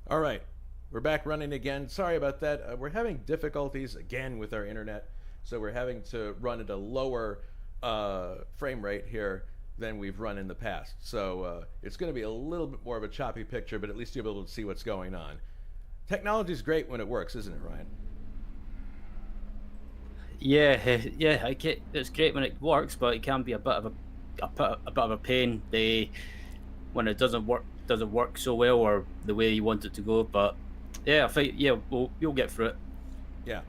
All right, we're back running again. Sorry about that. We're having difficulties again with our internet, so we're having to run at a lower frame rate here than we've run in the past. So it's going to be a little bit more of a choppy picture, but at least you'll be able to see what's going on. Technology's great when it works, isn't it, Ryan? Yeah, yeah, it's great when it works, but it can be a bit of a bit of a pain when it doesn't work so well or the way you want it to go. But yeah, I think you'll get through it. Yeah.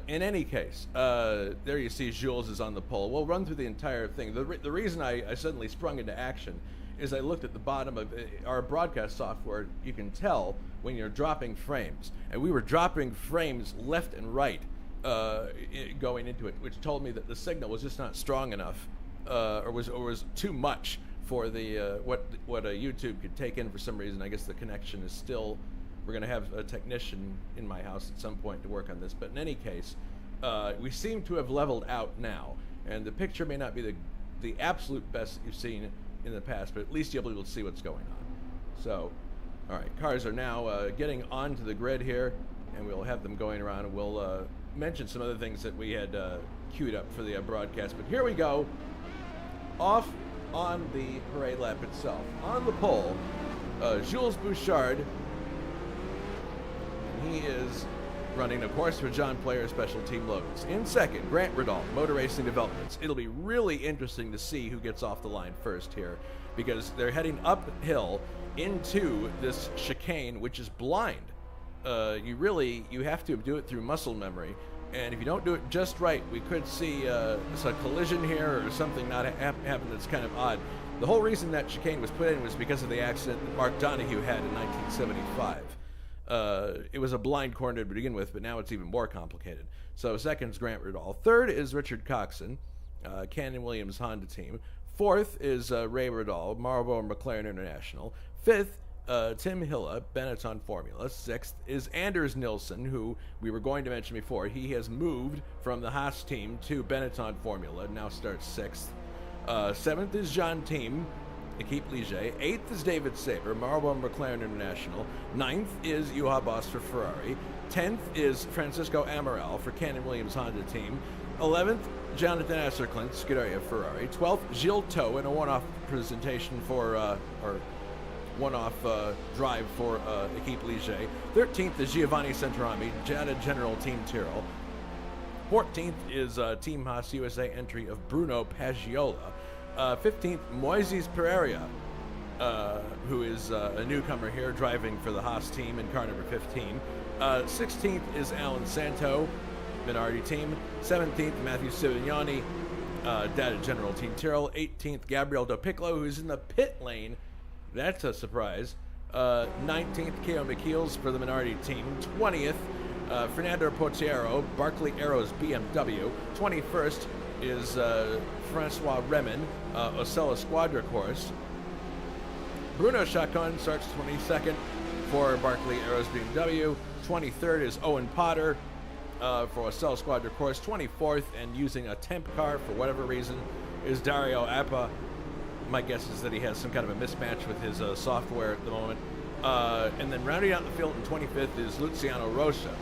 In any case, there you see Jules is on the pole. We'll run through the entire thing. The reason I suddenly sprung into action is I looked at the bottom of our broadcast software. You can tell when you're dropping frames. And we were dropping frames left and right going into it, which told me that the signal was just not strong enough or was too much for the what a YouTube could take in for some reason. I guess the connection is still. We're going to have a technician in my house at some point to work on this. But in any case, we seem to have leveled out now. And the picture may not be the absolute best that you've seen in the past, but at least you'll be able to see what's going on. So, all right, cars are now getting onto the grid here, and we'll have them going around, and we'll mention some other things that we had queued up for the broadcast. But here we go, off on the parade lap itself. On the pole, Jules Bouchard. He is running, of course, for John Player Special Team Logos. In second, Grant Riddall, Motor Racing Developments. It'll be really interesting to see who gets off the line first here, because they're heading uphill into this chicane, which is blind. You have to do it through muscle memory, and if you don't do it just right, we could see a collision here or something not happen that's kind of odd. The whole reason that chicane was put in was because of the accident that Mark Donohue had in 1975. It was a blind corner to begin with, but now it's even more complicated. So second's Grant Riddall. Third is Richard Coxon, Cannon Williams Honda team. Fourth is Ray Riddall, Marlboro McLaren International. Fifth, Tim Hilla, Benetton Formula. Sixth is Anders Nilsson, who we were going to mention before. He has moved from the Haas team to Benetton Formula, now starts sixth. Seventh is Jean Team, Equipe Ligier. Eighth is David Saber, Marlboro McLaren International. Ninth is Juha Boss for Ferrari. 10th is Francisco Amaral for Cannon Williams Honda team. 11th, Jonathan Asserklint, Scuderia Ferrari. 12th, Gilles Tow in a one-off presentation for, or one-off drive for Equipe Ligier. 13th is Giovanni Centrami, Jada General Team Tyrrell. 14th is Team Haas USA entry of Bruno Paggiola. 15th, Moises Pereira, who is a newcomer here, driving for the Haas team in car number 15. 16th is Alan Santo, Minardi team. 17th, Matthew Sivignani, Data General Team Tyrrell. 18th, Gabriel Dopiclo, who's in the pit lane. That's a surprise. 19th, Keo McKeels for the Minardi team. 20th, Fernando Portiero, Barclay Arrows BMW. 21st is Francois Remin, Ocella Squadra course. Bruno Chacon starts 22nd for Barclay Arrows BMW. 23rd is Owen Potter for Ocella Squadra course. 24th, and using a temp car for whatever reason, is Dario Appa. My guess is that he has some kind of a mismatch with his software at the moment. And then rounding out the field in 25th is Luciano Rocha.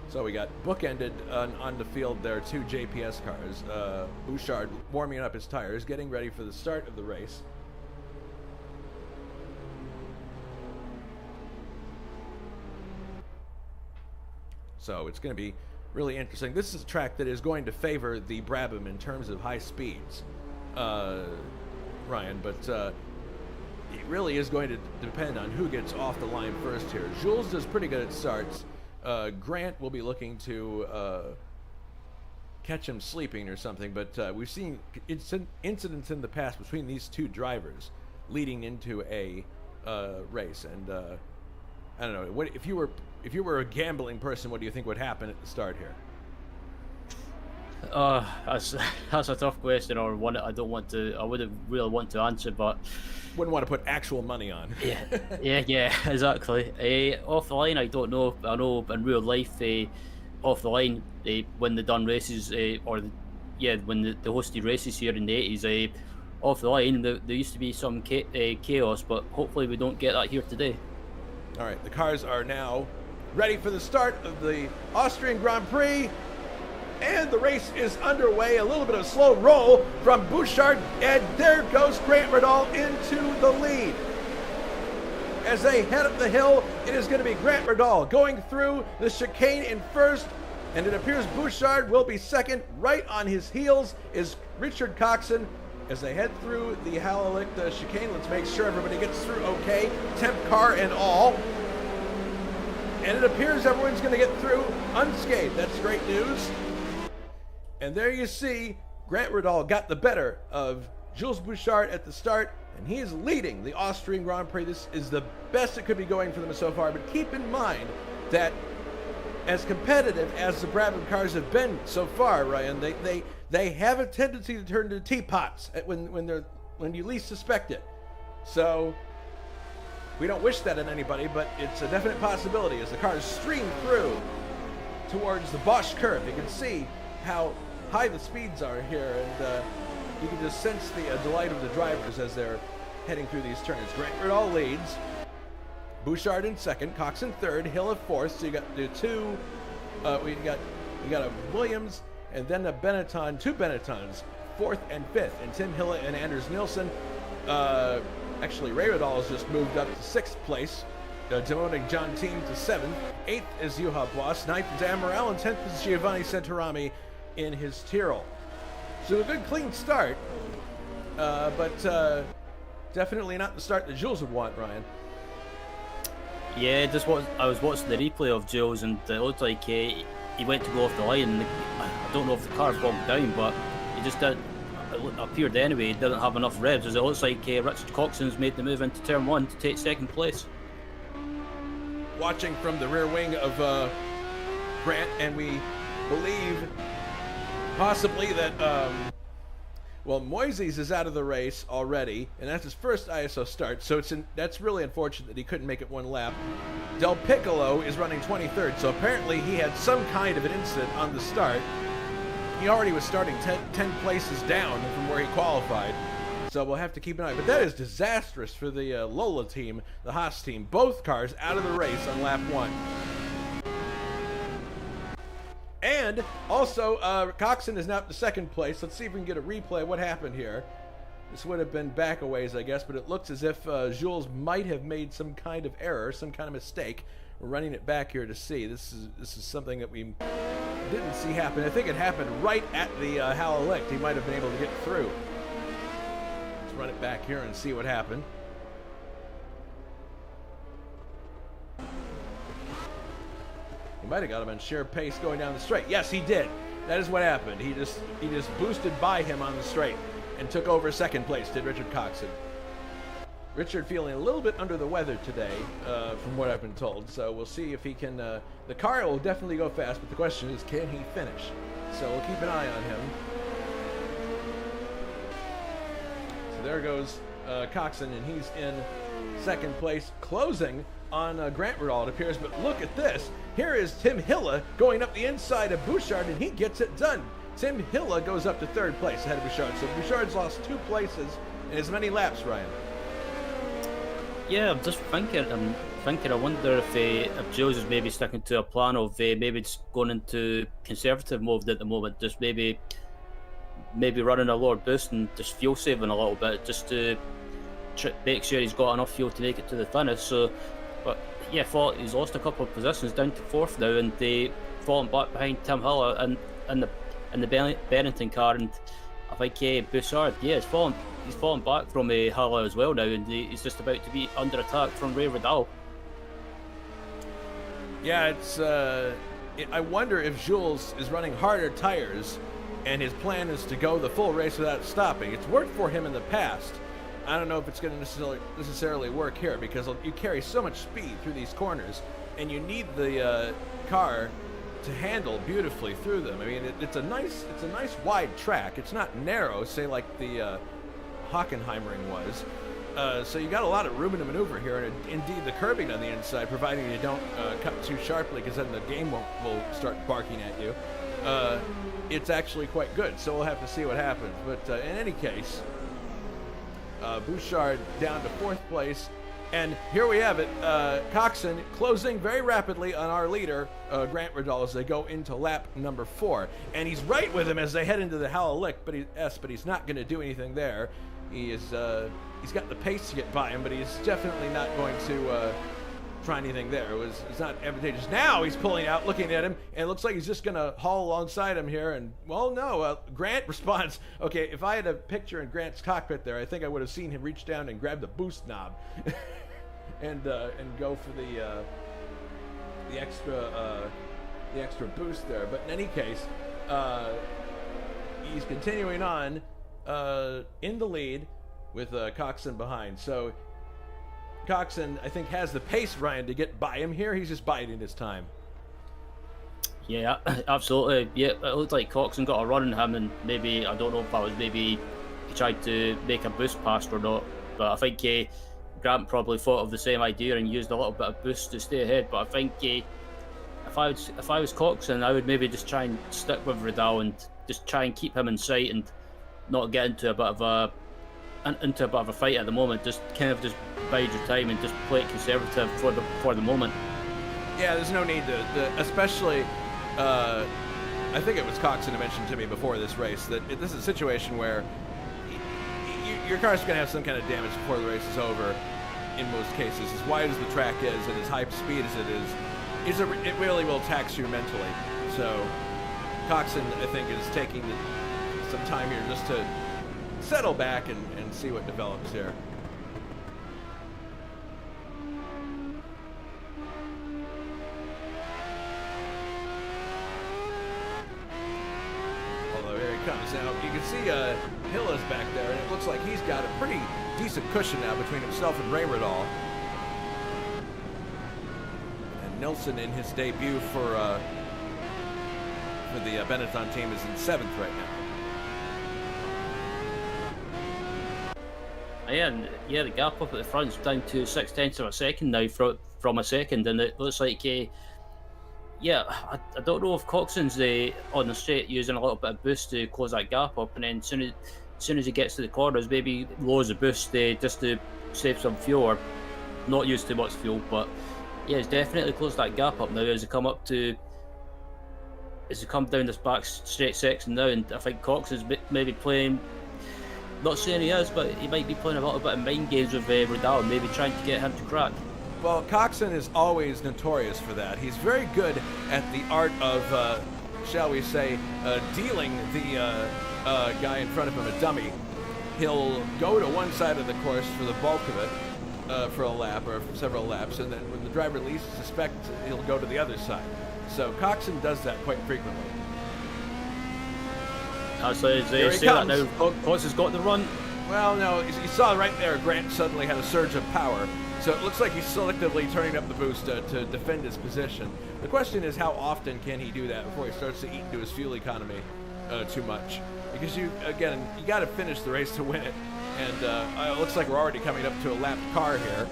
So we got bookended on the field there, two JPS cars. Bouchard warming up his tires, getting ready for the start of the race. So it's going to be really interesting. This is a track that is going to favor the Brabham in terms of high speeds, Ryan, but it really is going to depend on who gets off the line first here. Jules does pretty good at starts. Grant will be looking to catch him sleeping or something, but we've seen incidents in the past between these two drivers leading into a race, and I don't know. What if you were a gambling person? What do you think would happen at the start here? That's a tough question, or one I wouldn't really want to answer, but Wouldn't want to put actual money on. yeah, exactly. Off the line, I don't know. I know in real life, off the line, when they done races, when the hosted races here in the 80s, off the line. There used to be some chaos, but hopefully we don't get that here today. All right, the cars are now ready for the start of the Austrian Grand Prix. And the race is underway. A little bit of slow roll from Bouchard. And there goes Grant Riddall into the lead. As they head up the hill, it is going to be Grant Riddall going through the chicane in first. And it appears Bouchard will be second. Right on his heels is Richard Coxon. As they head through the Halalicht chicane, let's make sure everybody gets through okay. Temp car and all. And it appears everyone's going to get through unscathed. That's great news. And there you see, Grant Riddall got the better of Jules Bouchard at the start, and he is leading the Austrian Grand Prix. This is the best it could be going for them so far, but keep in mind that as competitive as the Brabham cars have been so far, Ryan, they have a tendency to turn into teapots when you least suspect it. So we don't wish that on anybody, but it's a definite possibility as the cars stream through towards the Bosch curve. You can see how high the speeds are here, and you can just sense the delight of the drivers as they're heading through these turns. Grant Riddall leads, Bouchard in second, Cox in third, Hill at fourth. So you got the two, you got a Williams and then a Benetton, two Benettons, fourth and fifth, and Tim Hilla and Anders Nilsson. Actually, Ray Riddall has just moved up to sixth place, demoting John Team to seventh. Eighth is Juha Boss, ninth is Amaral, and 10th is Giovanni Centorami in his Tyrrell. So a good clean start, but definitely not the start that Jules would want, Ryan. Yeah, I was watching the replay of Jules, and it looked like he went to go off the line. And I don't know if the car bogged down, but he just didn't. It appeared anyway, he didn't have enough revs, as it looks like Richard Coxon's made the move into turn one to take second place. Watching from the rear wing of Grant, and we believe possibly that, Moises is out of the race already, and that's his first ISO start, so that's really unfortunate that he couldn't make it one lap. Del Piccolo is running 23rd, so apparently he had some kind of an incident on the start. He already was starting 10 places down from where he qualified, so we'll have to keep an eye. But that is disastrous for the Lola team, the Haas team. Both cars out of the race on lap one. And also, Coxon is now up to second place. Let's see if we can get a replay of what happened here. This would have been back a ways, I guess, but it looks as if Jules might have made some kind of error, some kind of mistake. We're running it back here to see. This is something that we didn't see happen. I think it happened right at the Halalicht. He might have been able to get through. Let's run it back here and see what happened. He might have got him on sheer pace going down the straight. Yes, he did. That is what happened. He just boosted by him on the straight and took over second place, did Richard Coxon. Richard feeling a little bit under the weather today, from what I've been told. So we'll see if he can. The car will definitely go fast, but the question is, can he finish? So we'll keep an eye on him. So there goes Coxon, and he's in second place, closing on Grant Riddall, it appears. But look at this. Here is Tim Hilla going up the inside of Bouchard, and he gets it done. Tim Hilla goes up to third place ahead of Bouchard. So Bouchard's lost 2 places in as many laps, Ryan. Yeah, I'm just thinking. I wonder if Jules is maybe sticking to a plan of maybe just going into conservative mode at the moment, just maybe running a lower boost and just fuel saving a little bit, just to make sure he's got enough fuel to make it to the finish. So, but yeah, I thought he's lost a couple of positions down to fourth now, and they falling back behind Tim Hilla and in the Bennington car, and I think Bouchard, he's fallen back from Hilla as well now, and he's just about to be under attack from Ray Riddall. Yeah, I wonder if Jules is running harder tires, and his plan is to go the full race without stopping. It's worked for him in the past. I don't know if it's going to necessarily work here, because you carry so much speed through these corners, and you need the car to handle beautifully through them. I mean, it's a nice wide track. It's not narrow, say like the Hockenheimring was. So you got a lot of room to maneuver here, and indeed the curbing on the inside, providing you don't cut too sharply, because then the game will start barking at you. It's actually quite good, so we'll have to see what happens. But in any case, Bouchard down to 4th place. And here we have it, Coxon closing very rapidly on our leader, Grant Riddall, as they go into lap number 4. And he's right with him as they head into the Hallelick, but he's not going to do anything there. He's got the pace to get by him, but he's definitely not going to try anything there. It's not advantageous. Now he's pulling out, looking at him, and it looks like he's just going to haul alongside him here. And, well, no, Grant responds. Okay, if I had a picture in Grant's cockpit there, I think I would have seen him reach down and grab the boost knob and go for the extra boost there. But in any case, he's continuing on in the lead with Coxon behind. So Coxon, I think, has the pace, Ryan, to get by him here. He's just biding his time. Yeah, absolutely. Yeah, it looked like Coxon got a run on him, and maybe, I don't know if that was maybe he tried to make a boost pass or not, but I think Grant probably thought of the same idea and used a little bit of boost to stay ahead. But I think if I was Coxon, I would maybe just try and stick with Riddell and just try and keep him in sight and not get into a bit of a fight at the moment. Just kind of just bide your time and just play it conservative for the moment. Yeah, there's no need to especially. I think it was Coxon who mentioned to me before this race that this is a situation where your car's going to have some kind of damage before the race is over. In most cases, as wide as the track is and as high speed as it is, it really will tax you mentally. So Coxon, I think, is taking some time here just to settle back and see what develops here. Although here he comes. Now you can see Hill is back there, and it looks like he's got a pretty decent cushion now between himself and Ray Riddall. And Nilsson, in his debut for the Benetton team, is in 7th right now. Yeah, the gap up at the front is down to 0.6 of a second now from a second, and it looks like, I don't know if Coxon's on the straight using a little bit of boost to close that gap up, and then as soon as he gets to the corners, maybe lowers the boost just to save some fuel or not use too much fuel. But yeah, it's definitely closed that gap up now as they come down this back straight section now, and I think Coxon's maybe playing. Not saying he is, but he might be playing a little bit of mind games with Riddell, maybe trying to get him to crack. Well, Coxon is always notorious for that. He's very good at the art of, shall we say, dealing the guy in front of him a dummy. He'll go to one side of the course for the bulk of it, for a lap or for several laps, and then when the driver least suspects, he'll go to the other side. So Coxon does that quite frequently. So they say that now Coxon's got the run. Well, no, you saw right there Grant suddenly had a surge of power. So it looks like he's selectively turning up the boost to defend his position. The question is, how often can he do that before he starts to eat into his fuel economy too much? Because you got to finish the race to win it. And it looks like we're already coming up to a lapped car here.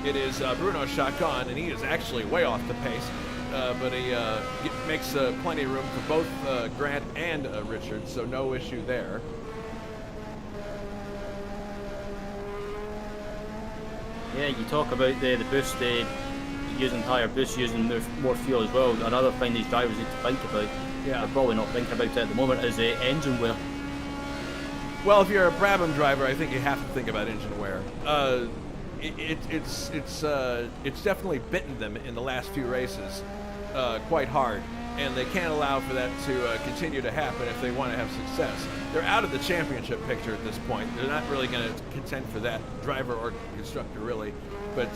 It is Bruno Chacon, and he is actually way off the pace. But he makes plenty of room for both Grant and Richard, so no issue there. Yeah, you talk about the boost, using higher boost, using more fuel as well. Another thing these drivers need to think about, they're probably not thinking about it at the moment, is engine wear. Well, if you're a Brabham driver, I think you have to think about engine wear. It's definitely bitten them in the last few races quite hard, and they can't allow for that to continue to happen if they want to have success. They're out of the championship picture at this point. They're not really going to contend for that, driver or constructor really, but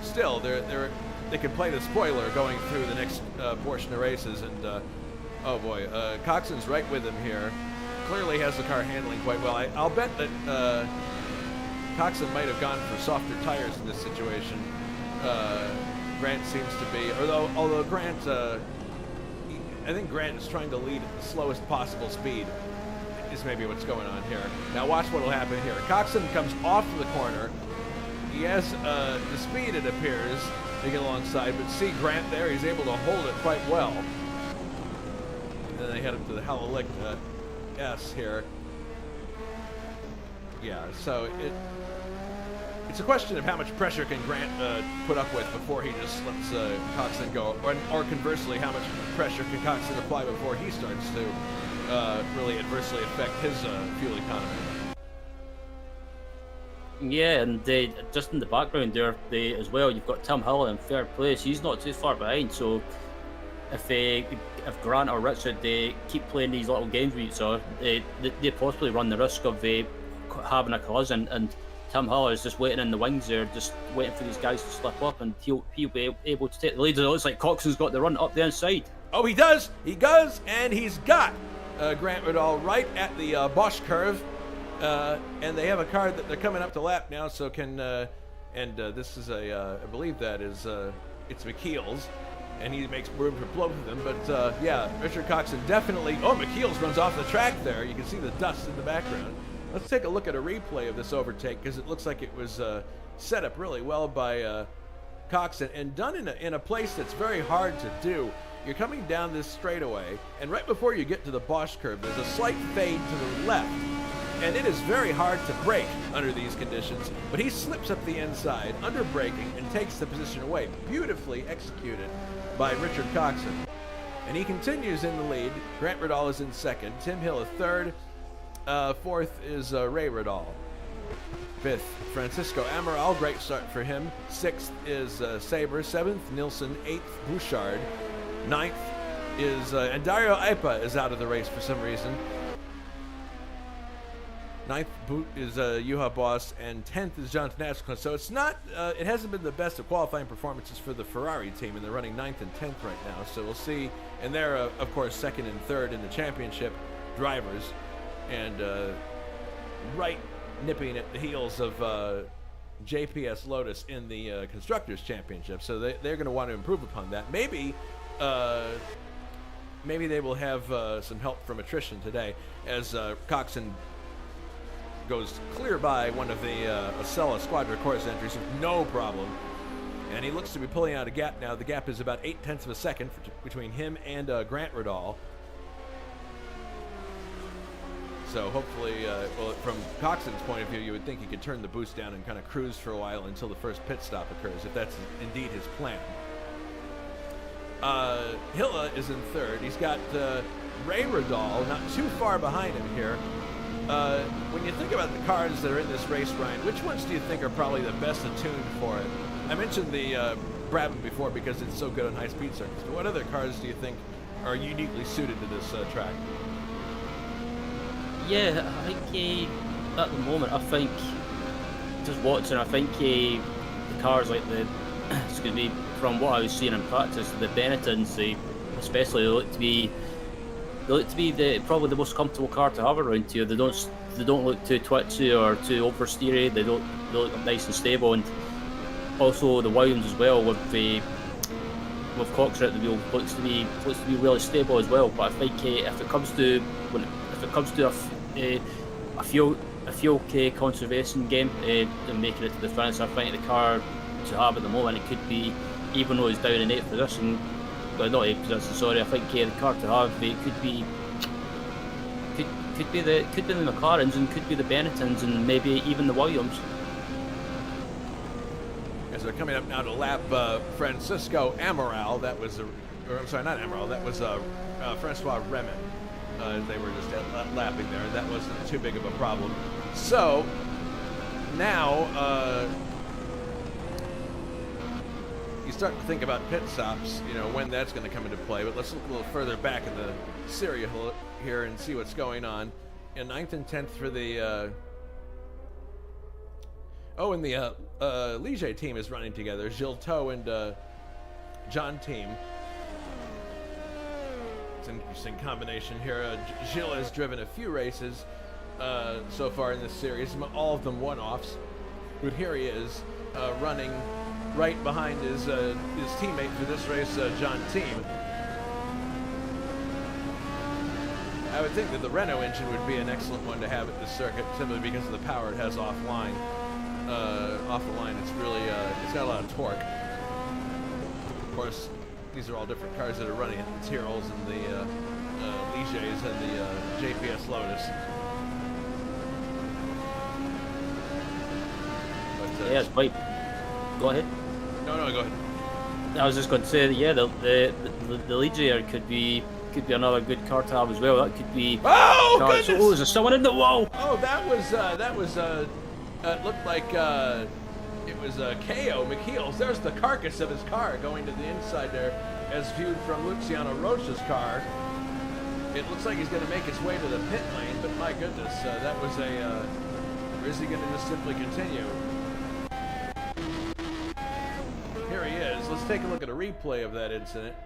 still they can play the spoiler going through the next portion of races. And oh boy, Coxon's right with him here. Clearly has the car handling quite well. I'll bet that Coxon might have gone for softer tires in this situation. Grant seems to be, although Grant, I think Grant is trying to lead at the slowest possible speed, is maybe what's going on here. Now watch what will happen here. Coxon comes off the corner. He has the speed, it appears, to get alongside, but see Grant there, he's able to hold it quite well. And then they head up to the Hallelick S here. Yeah, so it's a question of how much pressure can Grant put up with before he just lets Coxon go, or conversely, how much pressure can Coxon apply before he starts to really adversely affect his fuel economy. Yeah, and just in the background there, as well, you've got Tim Hill in third place. He's not too far behind, so if Grant or Richard they keep playing these little games with each other, they possibly run the risk of having a collision. And Tim Hill is just waiting in the wings there, just waiting for these guys to slip up, and he'll be able to take the lead. It looks like Coxon's got the run up the inside. Oh, he does! He does, and he's got Grant Riddall right at the Bosch curve. And they have a car that they're coming up to lap now, so this is I believe that is, it's McKeel's, and he makes room for both of them, but yeah, Richard Coxon definitely, McKeel's runs off the track there. You can see the dust in the background. Let's take a look at a replay of this overtake, because it looks like it was set up really well by Coxon, and done in a place that's very hard to do. You're coming down this straightaway, and right before you get to the Bosch curve, there's a slight fade to the left. And it is very hard to brake under these conditions, but he slips up the inside, under braking, and takes the position away. Beautifully executed by Richard Coxon. And he continues in the lead. Grant Riddall is in second, Tim Hill is third, fourth is Ray Riddall. Fifth, Francisco Amaral, great start for him. Sixth is Sabre, seventh, Nilsson, eighth, Bouchard. Ninth is, and Dario Aipa is out of the race for some reason. Ninth is Juha Boss, and 10th is Jonathan Ashcliffe. So it's not, it hasn't been the best of qualifying performances for the Ferrari team, and they're running 9th and 10th right now. So we'll see. And they're, of course, second and third in the championship drivers, and right nipping at the heels of JPS Lotus in the Constructors Championship. So they're going to want to improve upon that. Maybe they will have some help from attrition today, as Coxon goes clear by one of the Acela Squadra course entries with no problem. And he looks to be pulling out a gap now. The gap is about 0.8 of a second between him and Grant Riddall. So hopefully, well, from Coxon's point of view, you would think he could turn the boost down and kind of cruise for a while until the first pit stop occurs, if that's indeed his plan. Hilla is in third. He's got Ray Riddall not too far behind him here. When you think about the cars that are in this race, Ryan, which ones do you think are probably the best attuned for it? I mentioned the Brabham before because it's so good on high-speed circuits, but what other cars do you think are uniquely suited to this track? Yeah, I think at the moment, I think, just watching, I think the cars like excuse me, from what I was seeing in practice, the Benettons, especially, they look to be probably the most comfortable car to have around here. They don't look too twitchy or too oversteery. They look nice and stable, and also the Williams as well with Coxon at the wheel looks to be really stable as well. But I think if it comes to a fuel conservation game and making it to the finish, I think the car to have at the moment, it could be, even though it's down in 8th position. Not 8th position, sorry. I think the car to have could be the McLarens, and could be the Benettons, and maybe even the Williams. As they're coming up now to lap Francisco Amaral, that was I'm sorry, not Amaral, that was Francois Remen. They were just lapping there. That wasn't too big of a problem. So now you start to think about pit stops, when that's going to come into play. But let's look a little further back in the serial here and see what's going on. In 9th and 10th for the and the Ligier team is running together. Gilles Toe and John Team. It's an interesting combination here. Gilles has driven a few races so far in this series, all of them one-offs. But here he is running right behind his teammate for this race, John Team. I would think that the Renault engine would be an excellent one to have at this circuit, simply because of the power it has offline. Off the line, it's really it's got a lot of torque. Of course, these are all different cars that are running it: the Tyrrells and the Ligers and the JPS Lotus. Yeah, it's quite. Go ahead. No, go ahead. I was just going to say that, yeah, the lead here could be another good car to have as well. That could be. Oh goodness! So, is there someone in the wall? Oh, that was it looked like it was KO McKeels. There's the carcass of his car going to the inside there, as viewed from Luciano Rocha's car. It looks like he's going to make his way to the pit lane, but my goodness, that was a. Or is he going to just simply continue? Here he is. Let's take a look at a replay of that incident.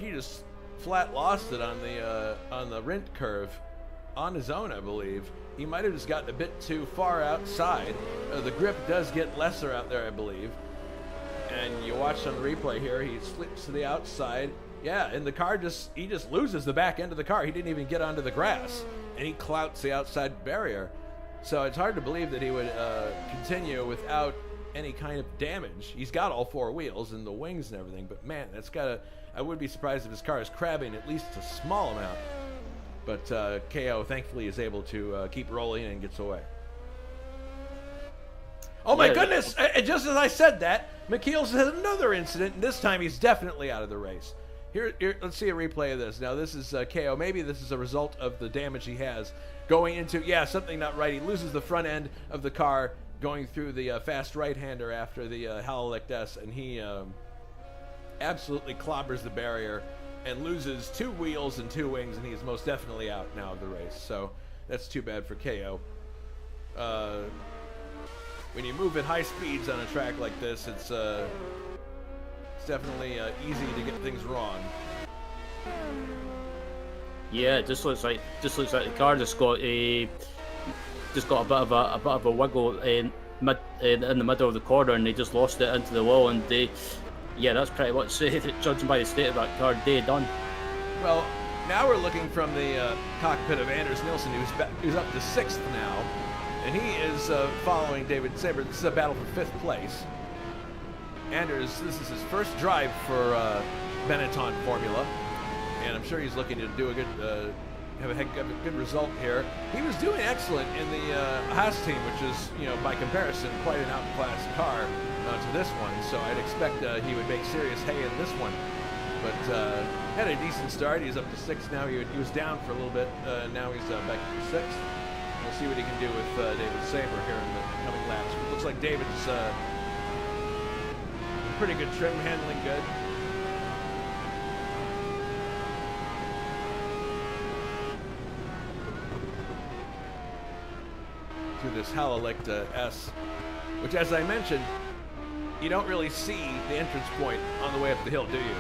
He just flat lost it on the Rindt curve, on his own, I believe. He might have just gotten a bit too far outside. The grip does get lesser out there, I believe. And you watch on the replay here, he slips to the outside. Yeah, and the car he just loses the back end of the car. He didn't even get onto the grass, and he clouts the outside barrier. So it's hard to believe that he would continue without any kind of damage. He's got all four wheels and the wings and everything, but man, I would be surprised if his car is crabbing at least a small amount. But KO thankfully is able to keep rolling and gets away. Oh my goodness! Just as I said that, McKeels has another incident, and this time he's definitely out of the race. Here, let's see a replay of this. Now this is KO. Maybe this is a result of the damage he has going into, something not right. He loses the front end of the car going through the fast right-hander after the Halleck S, and he absolutely clobbers the barrier and loses two wheels and two wings, and he is most definitely out now of the race. So that's too bad for KO. When you move at high speeds on a track like this, it's definitely easy to get things wrong. Yeah, it just looks like the car just got a bit of a wiggle in the middle of the corner, and they just lost it into the wall, and that's pretty much it. Judging by the state of that car, day done. Well, now we're looking from the cockpit of Anders Nielsen, who's up to 6th now, and he is following David Saber. This is a battle for 5th place. Anders, this is his first drive for Benetton Formula, and I'm sure he's looking to do a good result here. He was doing excellent in the Haas team, which is, by comparison, quite an outclassed car to this one. So I'd expect he would make serious hay in this one. But had a decent start. He's up to 6th now. He was down for a little bit. Now he's back up to 6th. We'll see what he can do with David Saber here in the coming laps. It looks like David's pretty good trim, handling good. Through this Halleck S, which, as I mentioned, you don't really see the entrance point on the way up the hill, do you?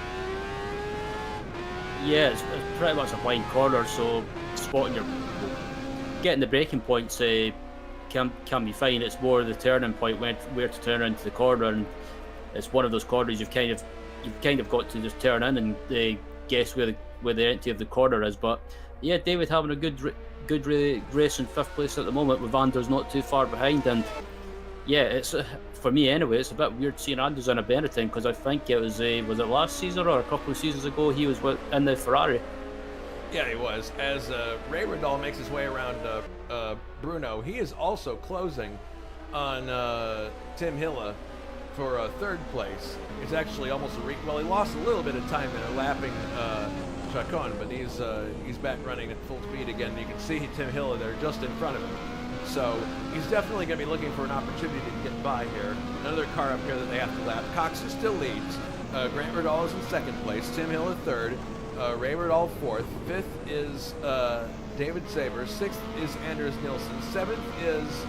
Yeah, it's pretty much a blind corner, so getting the braking points can be fine. It's more the turning point, where to turn into the corner, and it's one of those corners you've kind of got to just turn in and guess where the entry of the corner is. But yeah, David having a good race in 5th place at the moment, with Anders not too far behind. And yeah, it's for me anyway, it's a bit weird seeing Anders in a Benetton, because I think it was it last season or a couple of seasons ago he was in the Ferrari. Yeah, he was. As Ray Riddall makes his way around Bruno, he is also closing on Tim Hille for 3rd place. It's actually almost he lost a little bit of time there lapping Chacon, but he's back running at full speed again. You can see Tim Hille there just in front of him. So he's definitely going to be looking for an opportunity to get by here. Another car up here that they have to lap. Cox still leads. Grant Riddall is in 2nd place. Tim Hille 3rd. Ray Riddall 4th. 5th is David Saber. 6th is Anders Nielsen. 7th is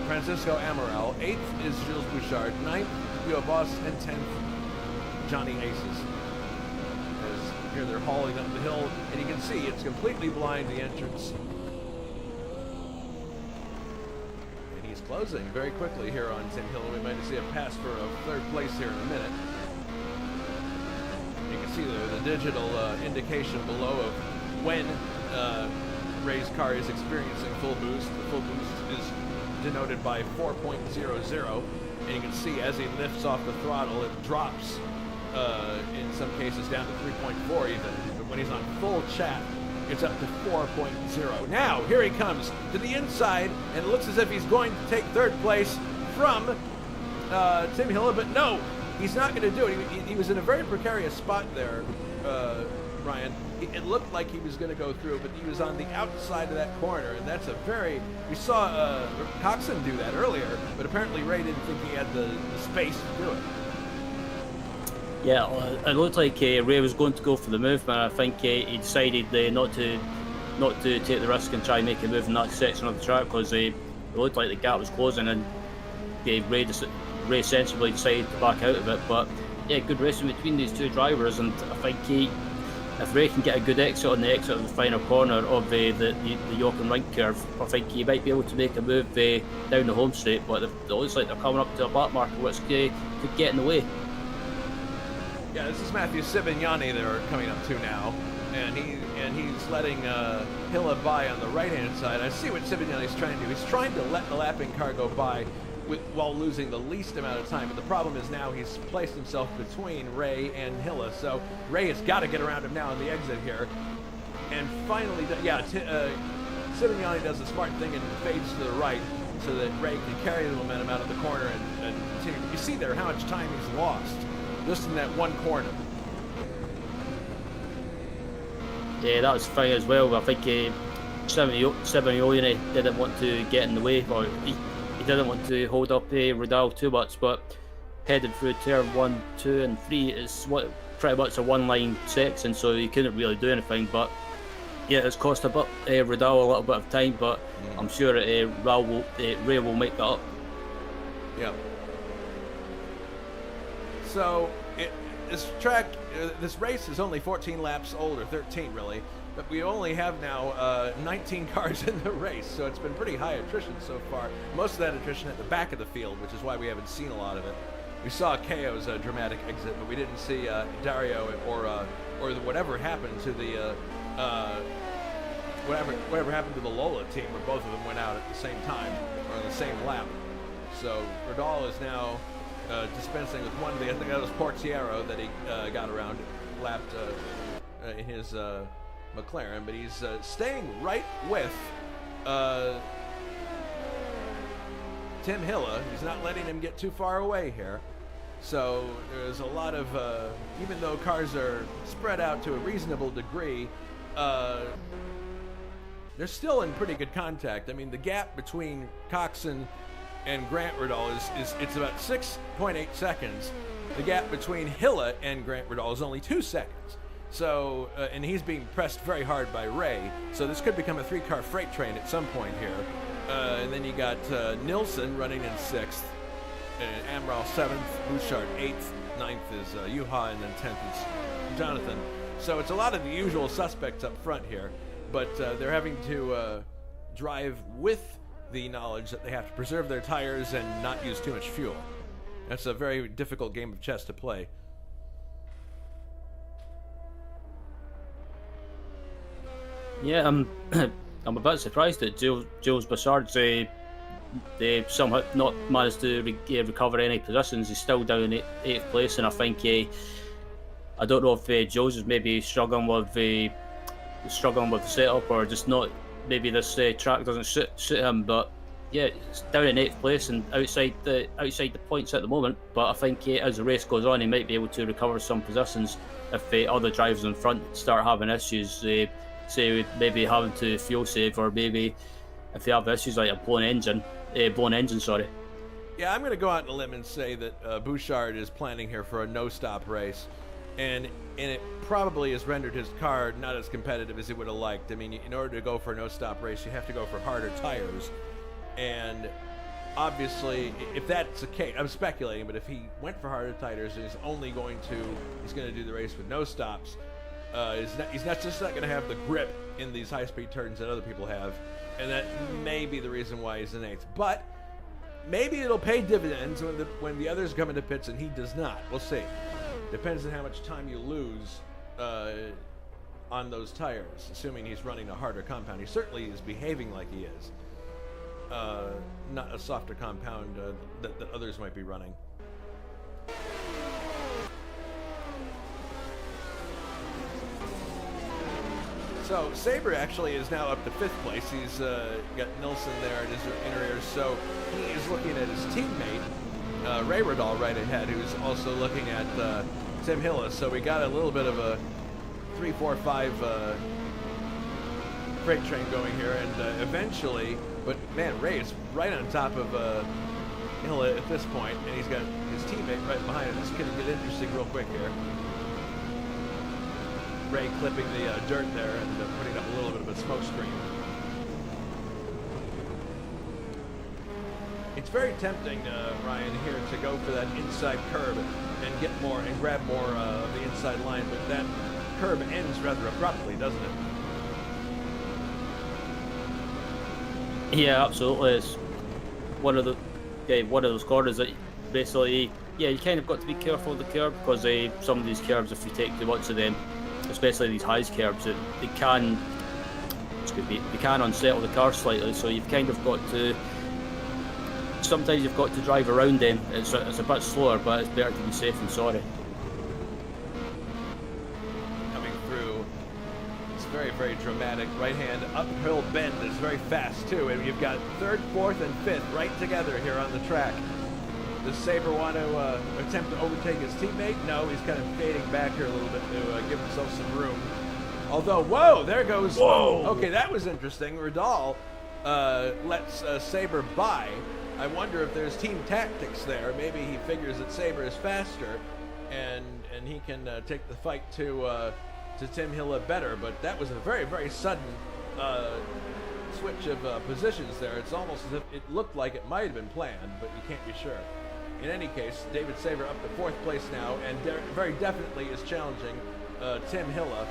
Francisco Amaral. 8th is Jules Bouchard. 9th, Leo Boss. And 10th, Johnny Aces. As here they're hauling up the hill, and you can see it's completely blind, the entrance. And he's closing very quickly here on Tim Hille. We might see a pass for a 3rd place here in a minute. You can see the digital indication below of when Ray's car is experiencing full boost. The full boost is denoted by 4.00, and you can see as he lifts off the throttle, it drops in some cases down to 3.4 even. But when he's on full chat, it's up to 4.0. Now, here he comes to the inside, and it looks as if he's going to take 3rd place. from Tim Hilla, but no, he's not going to do it. He was in a very precarious spot there, Ryan. It looked like he was going to go through, but he was on the outside of that corner, and that's a very... We saw Coxon do that earlier, but apparently Ray didn't think he had the space to do it. Yeah, it looked like Ray was going to go for the move, but I think he decided not to take the risk and try and make a move in that section of the track, because it looked like the gap was closing, and Ray sensibly decided to back out of it. But yeah, good racing between these two drivers, and I think if Ray can get a good exit on the exit of the final corner of the Jochen Rindt curve, I think he might be able to make a move down the home straight, but it looks like they're coming up to a back marker which could get in the way. Yeah, this is Matthew Sivignani they're coming up to now, and he's letting Hilla by on the right-hand side. I see what Sivignani's trying to do. He's trying to let the lapping car go by while losing the least amount of time, but the problem is now he's placed himself between Ray and Hilla, so Ray has got to get around him now on the exit here. And finally, Sivignani does the smart thing and fades to the right so that Ray can carry the momentum out of the corner and continue. You see there how much time he's lost just in that one corner. Yeah, that was fine as well. I think Sivignani didn't want to get in the way, or he didn't want to hold up Radal too much, but headed through turn 1, 2 and 3 is pretty much a one-line section, so he couldn't really do anything. But yeah, it's cost Radal a little bit of time, but I'm sure Ray will make that up. Yeah. So this race is only 14 laps old, or 13 really, but we only have now 19 cars in the race, so it's been pretty high attrition so far. Most of that attrition at the back of the field, which is why we haven't seen a lot of it. We saw Keo's dramatic exit, but we didn't see Dario or whatever happened to the whatever happened to the Lola team, where both of them went out at the same time or on the same lap. So Radal is now dispensing with one. I think that was Portiero that he got around, lapped in his McLaren, but he's staying right with Tim Hilla. He's not letting him get too far away here. So there's a lot of, even though cars are spread out to a reasonable degree, they're still in pretty good contact. I mean, the gap between Coxon and Grant Radal is about 6.8 seconds. The gap between Hilla and Grant Radal is only 2 seconds. So, and he's being pressed very hard by Ray. So this could become a 3-car freight train at some point here. And then you got Nilsson running in 6th, and Amaral 7th, Bouchard 8th, 9th is Juha, and then 10th is Jonathan. So it's a lot of the usual suspects up front here, but they're having to drive with the knowledge that they have to preserve their tires and not use too much fuel. That's a very difficult game of chess to play. Yeah, I'm a bit surprised that Jules Bouchard's they somehow not managed to recover any positions. He's still down in 8th place, and I think I don't know if Jules is maybe struggling with the setup, or just not. Maybe this track doesn't suit him, but yeah, it's down in 8th place and outside the points at the moment. But I think as the race goes on, he might be able to recover some positions if other drivers in front start having issues. Say maybe having to fuel save, or maybe if they have issues like a blown engine. Sorry. Yeah, I'm going to go out on a limb and say that Bouchard is planning here for a no-stop race, and it probably has rendered his car not as competitive as he would have liked. I mean, in order to go for a no-stop race, you have to go for harder tires, and obviously, if that's the case, I'm speculating, but if he went for harder tires and he's going to do the race with no stops, he's not going to have the grip in these high-speed turns that other people have, and that may be the reason why he's in 8th. But maybe it'll pay dividends when the others come into pits and he does not. We'll see. Depends on how much time you lose on those tires, assuming he's running a harder compound. He certainly is behaving like he is. Not a softer compound that others might be running. So Sabre actually is now up to 5th place. He's got Nilsson there in his inner ears, so he is looking at his teammate, Ray Riddall, right ahead, who's also looking at Tim Hilla. So we got a little bit of a 3-4-5 freight train going here, and eventually, but man, Ray is right on top of Hilla at this point, and he's got his teammate right behind him. This is going to get interesting real quick here. Ray clipping the dirt there and putting up a little bit of a smoke screen. It's very tempting, Ryan, here to go for that inside curb and get more and grab more of the inside line, but that curb ends rather abruptly, doesn't it? Yeah, absolutely. It's one of those corners that basically, yeah, you kind of got to be careful of the curb, because some of these curbs, if you take too much of them, especially these high curbs, they can unsettle the car slightly. So you've kind of got to. Sometimes you've got to drive around them. It's a bit slower, but it's better to be safe than sorry. Coming through, it's very, very dramatic. Right-hand uphill bend is very fast too, and you've got 3rd, 4th, and 5th right together here on the track. Does Sabre want to attempt to overtake his teammate? No, he's kind of fading back here a little bit to give himself some room. Although, whoa, there goes. Whoa. Okay, that was interesting. Riddall lets Sabre by. I wonder if there's team tactics there. Maybe he figures that Sabre is faster, and he can take the fight to Tim Hilla better. But that was a very, very sudden switch of positions there. It's almost as if it looked like it might have been planned, but you can't be sure. In any case, David Sabre up to 4th place now, and very definitely is challenging Tim Hilla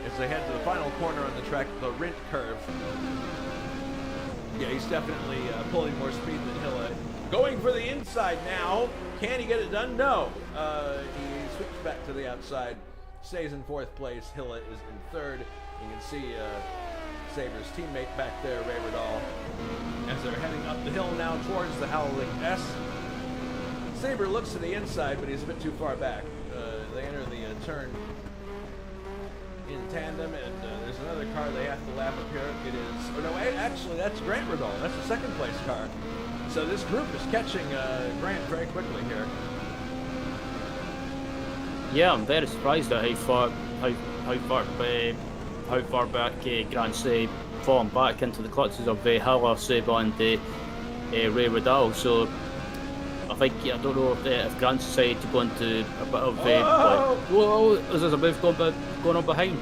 as they head to the final corner on the track, the Rint curve. Yeah, he's definitely pulling more speed than Hilla. Going for the inside now. Can he get it done? No. He switched back to the outside, stays in 4th place. Hilla is in 3rd. You can see Sabre's teammate back there, Ray Riddall, as they're heading up the hill now towards the Howling S. Sabre looks to the inside, but he's a bit too far back. They enter the turn in tandem, and there's another car they have to lap up here. It is, oh no, actually that's Grant Riddall. That's the 2nd place car. So this group is catching Grant very quickly here. Yeah, I'm very surprised at how far back Grant's fallen back into the clutches of Hilla, Sabre, and Ray Riddall. So I think, I don't know if Grant's decided to go into a bit of whoa, is there a move going on behind?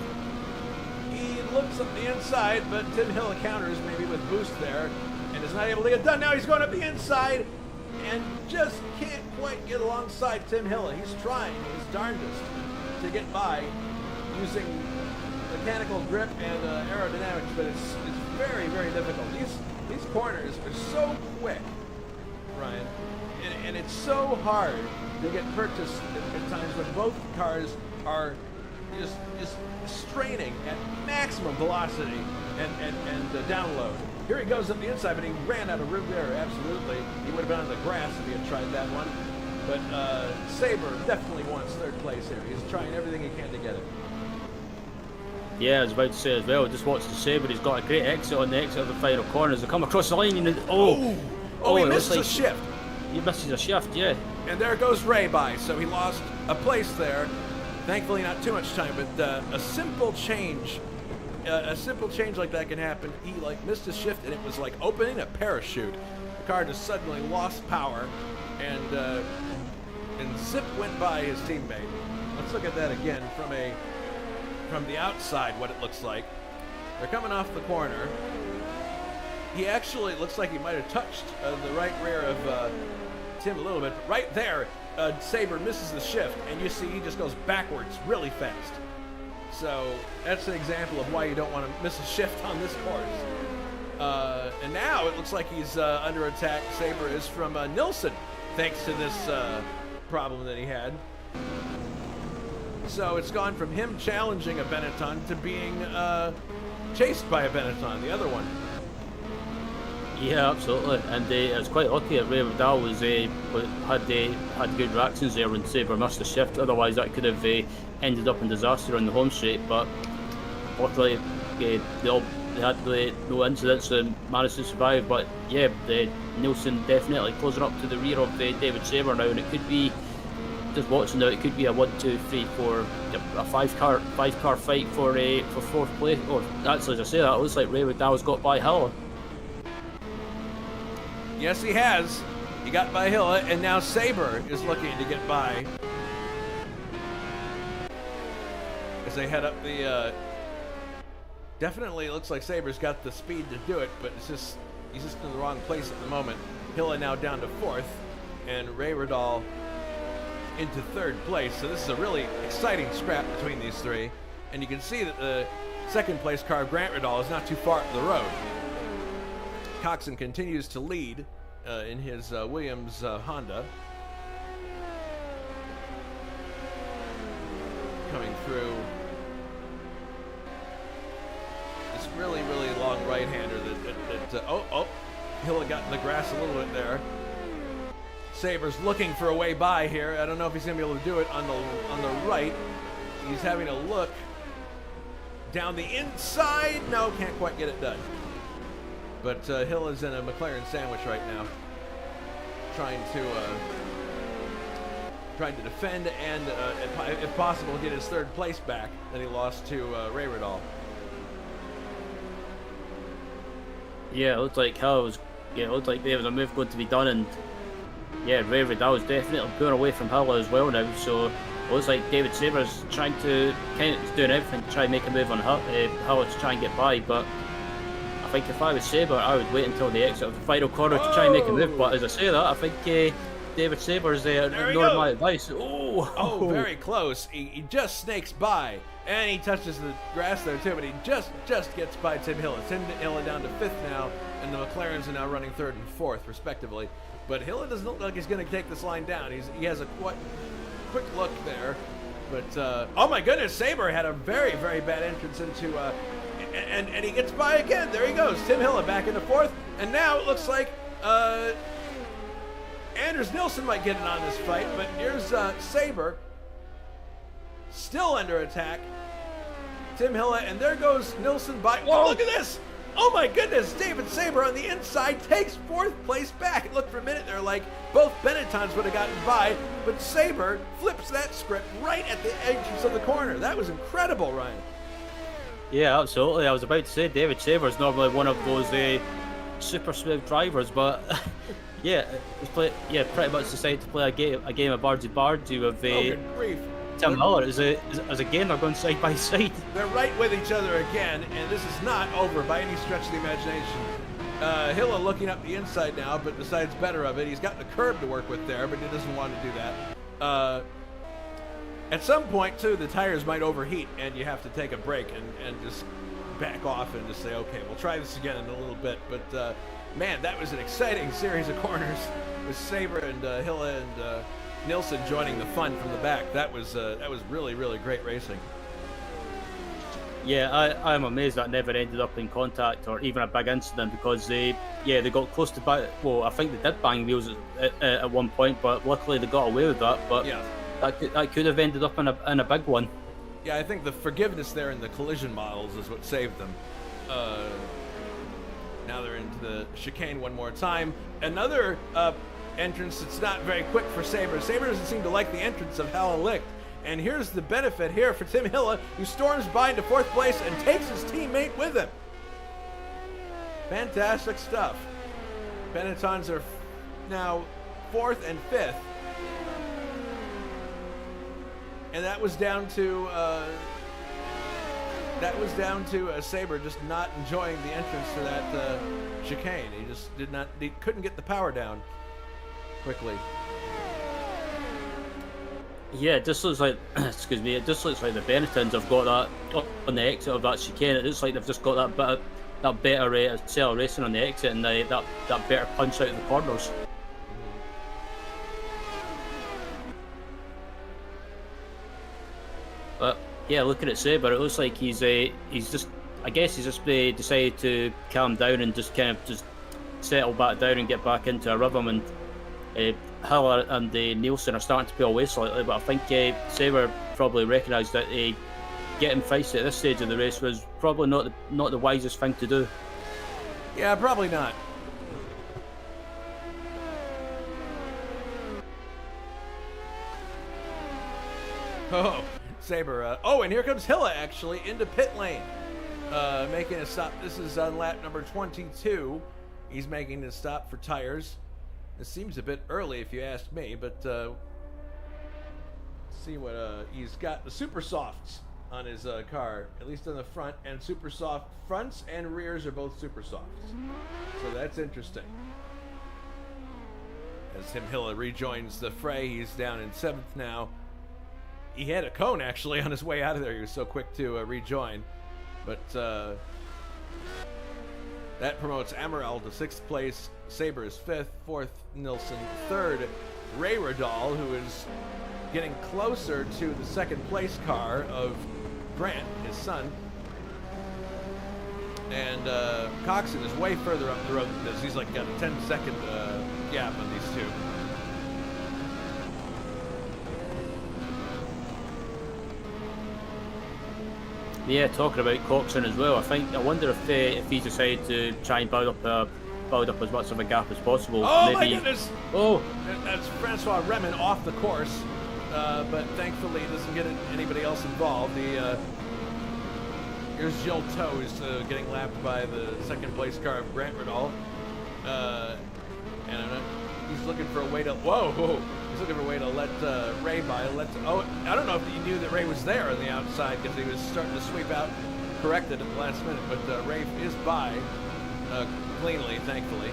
He looks up the inside, but Tim Hilla counters maybe with boost there, and is not able to get done. Now he's going up the inside, and just can't quite get alongside Tim Hilla. He's trying his darndest to get by using mechanical grip and aerodynamics, but it's very, very difficult. These corners are so quick, Ryan. And it's so hard to get purchased at times when both cars are just straining at maximum velocity and download. Here he goes up the inside, but he ran out of room there, absolutely. He would have been on the grass if he had tried that one. But Sabre definitely wants 3rd place here. He's trying everything he can to get it. Yeah, I was about to say as well, just watch the Sabre. He's got a great exit on the exit of the final corner as they come across the line. And he misses a shift. He misses a shift, yeah. And there goes Ray by, so he lost a place there. Thankfully, not too much time, but a simple change like that can happen. He missed a shift, and it was like opening a parachute. The car just suddenly lost power, and zip went by his teammate. Let's look at that again from the outside. What it looks like. They're coming off the corner. He actually looks like he might have touched the right rear of Tim a little bit. But right there, Sabre misses the shift, and you see he just goes backwards really fast. So that's an example of why you don't want to miss a shift on this course. And now it looks like he's under attack. Sabre is from Nilsson, thanks to this problem that he had. So it's gone from him challenging a Benetton to being chased by a Benetton, the other one. Yeah, absolutely, and it's quite lucky that Ray Riddall had good reactions there when Sabre missed the shift. Otherwise, that could have ended up in disaster on the home straight. But luckily they had really no incidents and managed to survive. But yeah, Nielsen definitely closing up to the rear of David Saber now, and it could be, just watching now, it could be a 1, 2, 3, 4, a five car fight for fourth place. Or actually, as I say that, it looks like Ray McDowell's got by Hilla. Yes, he has. He got by Hilla, and now Saber is looking to get by as they head up the. Definitely looks like Saber's got the speed to do it, but he's just in the wrong place at the moment. Hilla now down to 4th, and Ray Riddall into 3rd place. So this is a really exciting scrap between these three, and you can see that the 2nd place car, Grant Riddall, is not too far up the road. Coxon continues to lead in his Williams Honda. Coming through this really, really long right-hander that Hilla got in the grass a little bit there. Saber's looking for a way by here. I don't know if he's going to be able to do it on the right. He's having a look down the inside. No, can't quite get it done. But Hill is in a McLaren sandwich right now, trying to defend and, if possible, get his 3rd place back that he lost to Ray Riddall. Yeah, it looked like it looked like there was a move going to be done, and yeah, Ray Riddell was definitely going away from Hilla as well now. So it looks like David Saber's trying to doing everything to try and make a move on Hilla to try and get by, but I think if I was Saber, I would wait until the exit of the final corner to try and make a move. But as I say that, I think David Saber's ignoring my advice. Oh, very close. He just snakes by, and he touches the grass there too, but he just gets by Tim Hilla. Tim Hilla down to 5th now, and the McLarens are now running 3rd and 4th, respectively. But Hilla doesn't look like he's going to take this line down. He has a quick look there, but oh my goodness, Saber had a very, very bad entrance into. And he gets by again. There he goes. Tim Hilla back into 4th. And now it looks like Anders Nilsson might get in on this fight. But here's Saber. Still under attack. Tim Hilla. And there goes Nilsson by. Whoa, look at this. Oh my goodness. David Saber on the inside takes 4th place back. It looked for a minute there like both Benettons would have gotten by. But Saber flips that script right at the entrance of the corner. That was incredible, Ryan. Yeah, absolutely. I was about to say David Saber's normally one of those super smooth drivers, but yeah, pretty much decided to play a game of bargy with Tim Hilla. As again, they're going side by side. They're right with each other again, and this is not over by any stretch of the imagination. Hilla looking up the inside now, but decides better of it. He's got the curb to work with there, but he doesn't want to do that. At some point, too, the tires might overheat, and you have to take a break and just back off and just say, okay, we'll try this again in a little bit. But, man, that was an exciting series of corners with Saber and Hilla and Nilsson joining the fun from the back. That was really, really great racing. Yeah, I'm amazed that never ended up in contact or even a big incident, because they got close to well, I think they did bang wheels at one point, but luckily they got away with that. But yeah. That could have ended up in a big one. Yeah, I think the forgiveness there in the collision models is what saved them. Now they're into the chicane one more time. Another entrance that's not very quick for Saber. Saber doesn't seem to like the entrance of Hilla Licht. And here's the benefit here for Tim Hilla, who storms by into 4th place and takes his teammate with him. Fantastic stuff. Benettons are now 4th and 5th. And that was down to Saber just not enjoying the entrance to that chicane. He couldn't get the power down quickly. Yeah, it just looks like it just looks like the Benettons have got that on the exit of that chicane. It looks like they've just got that better acceleration on the exit, and that better punch out of the corners. But yeah, looking at Saber, it looks like he's just decided to calm down and just kind of just settle back down and get back into a rhythm. And Hilla and Nielsen are starting to pull away slightly, but I think Saber probably recognised that getting feisty at this stage of the race was probably not the wisest thing to do. Yeah, probably not. Oh, Saber. Oh, and here comes Hilla, actually, into pit lane. Making a stop. This is on lap number 22. He's making a stop for tires. It seems a bit early, if you ask me, but see what he's got. The super softs on his car, at least on the front, and super soft fronts and rears are both super softs. So that's interesting. As Tim Hilla rejoins the fray, he's down in 7th now. He had a cone, actually, on his way out of there. He was so quick to rejoin. But that promotes Amaral to 6th place. Saber is 5th. 4th, Nilsson. 3rd, Ray Radal, who is getting closer to the 2nd place car of Grant, his son. And Coxon is way further up the road than this. He's like got a 10-second gap on these two. Yeah, talking about Coxon as well. I wonder if he decided to try and build up as much of a gap as possible. Oh, maybe. My goodness! Oh, that's Francois Remin off the course, but thankfully it doesn't get anybody else involved. Here's Gilles Toe, who's getting lapped by the 2nd place car of Grant Radal, and he's looking for a way to. Whoa! He's looking for a way to let Ray by. I don't know if you knew that Ray was there on the outside because he was starting to sweep out, corrected at the last minute. But Ray is by cleanly, thankfully,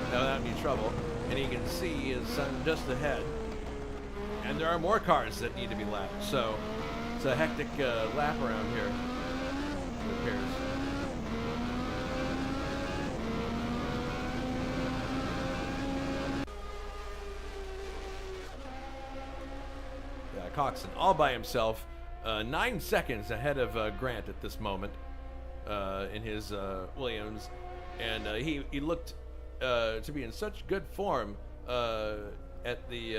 without any trouble, and he can see his son just ahead. And there are more cars that need to be lapped, so it's a hectic lap around here. It appears. Coxon all by himself, 9 seconds ahead of Grant at this moment in his Williams, and he looked to be in such good form at the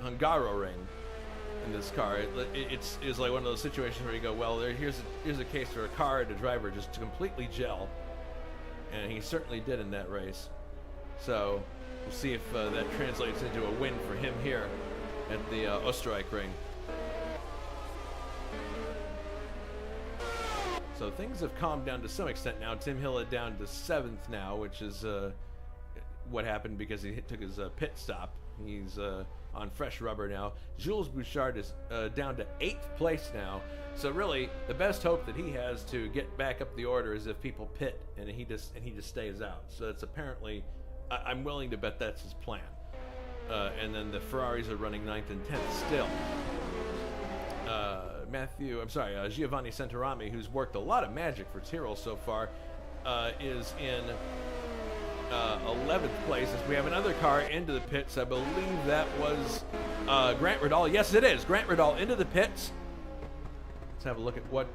Hungaro ring in this car. It's like one of those situations where you go, well, here's a case for a car and a driver just to completely gel, and he certainly did in that race. So we'll see if that translates into a win for him here at the Österreich ring. So things have calmed down to some extent now. Tim Hilla down to 7th now, which is what happened because he took his pit stop. He's on fresh rubber now. Jules Bouchard is down to 8th place now. So really, the best hope that he has to get back up the order is if people pit and he just stays out. So that's apparently, I'm willing to bet that's his plan. And then the Ferraris are running 9th and 10th still. Giovanni Santarami, who's worked a lot of magic for Tyrrell so far, is in 11th place. As we have another car into the pits. I believe that was Grant Radal. Yes, it is. Grant Radal into the pits. Let's have a look at what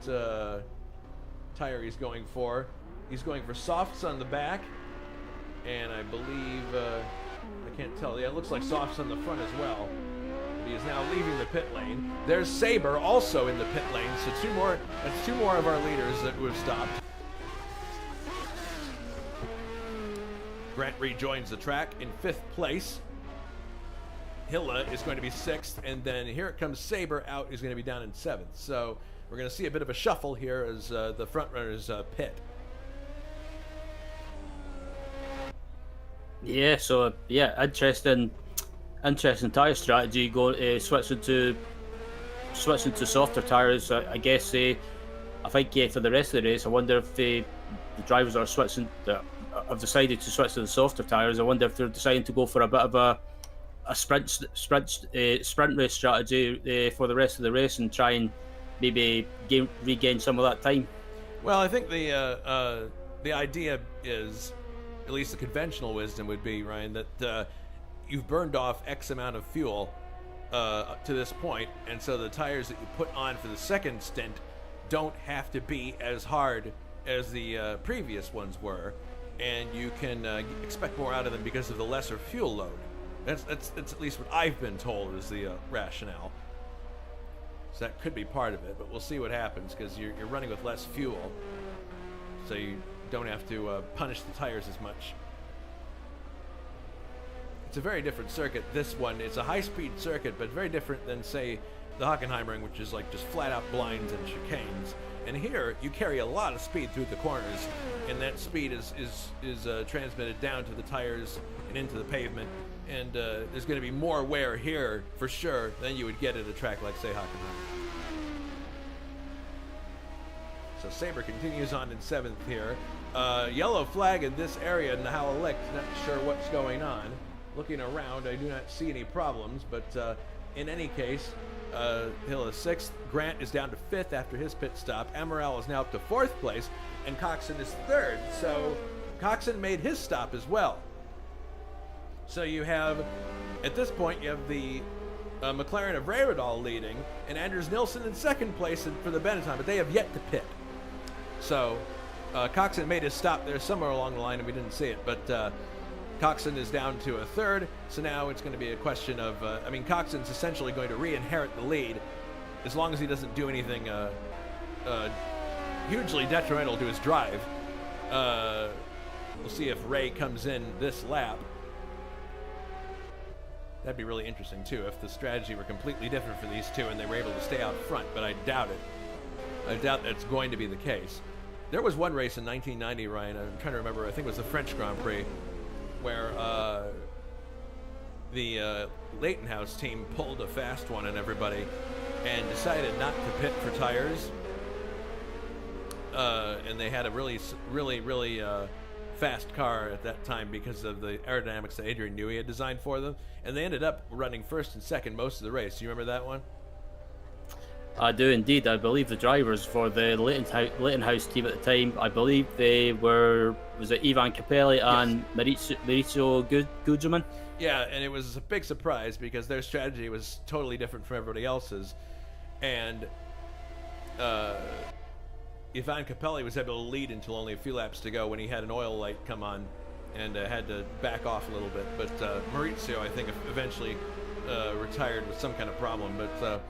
tire he's going for. He's going for softs on the back, and I believe, I can't tell. Yeah, it looks like softs on the front as well. He is now leaving the pit lane. There's Saber also in the pit lane. So that's two more of our leaders that have stopped. Grant rejoins the track in 5th place. Hilla is going to be 6th, and then here it comes Saber out, who's going to be down in 7th. So we're going to see a bit of a shuffle here as the front runners pit. yeah. So interesting tyre strategy. Switching to softer tyres. I guess. I think for the rest of the race, I wonder if the drivers are switching. Have decided to switch to the softer tyres. I wonder if they're deciding to go for a bit of a sprint race strategy for the rest of the race and try and maybe regain some of that time. Well, I think the idea is, at least the conventional wisdom would be, Ryan, that you've burned off X amount of fuel to this point, and so the tires that you put on for the second stint don't have to be as hard as the previous ones were, and you can expect more out of them because of the lesser fuel load. That's at least what I've been told is the rationale. So that could be part of it, but we'll see what happens because you're running with less fuel, so you don't have to punish the tires as much. It's a very different circuit. This one, it's a high-speed circuit, but very different than, say, the Hockenheimring, which is like just flat-out blinds and chicanes. And here, you carry a lot of speed through the corners, and that speed is transmitted down to the tires and into the pavement. And there's going to be more wear here, for sure, than you would get at a track like, say, Hockenheim. So Sabre continues on in 7th here. Yellow flag in this area in the Howell-Licht. Not sure what's going on. Looking around, I do not see any problems, but in any case, Hill is 6th. Grant is down to 5th after his pit stop. Amaral is now up to 4th place, and Coxon is 3rd. So Coxon made his stop as well. So you have, at this point, you have the McLaren of Rayredal leading, and Anders Nilsson in 2nd place for the Benetton, but they have yet to pit. So Coxon made his stop there somewhere along the line, and we didn't see it, but Coxon is down to a 3rd, so now it's going to be a question of, Coxon's essentially going to re-inherit the lead as long as he doesn't do anything hugely detrimental to his drive. We'll see if Ray comes in this lap. That'd be really interesting, too, if the strategy were completely different for these two and they were able to stay out front, but I doubt it. I doubt that's going to be the case. There was one race in 1990, Ryan, I'm trying to remember, I think it was the French Grand Prix, where the Leighton House team pulled a fast one on everybody and decided not to pit for tires. And they had a really fast car at that time because of the aerodynamics that Adrian Newey had designed for them. And they ended up running 1st and 2nd most of the race. Do you remember that one? I do indeed. I believe the drivers for the Leighton House team at the time, I believe they were, was it Ivan Capelli and Maurizio Gugelmin? Yeah, and it was a big surprise because their strategy was totally different from everybody else's. And Ivan Capelli was able to lead until only a few laps to go when he had an oil light come on and had to back off a little bit. But Maurizio, I think, eventually retired with some kind of problem. But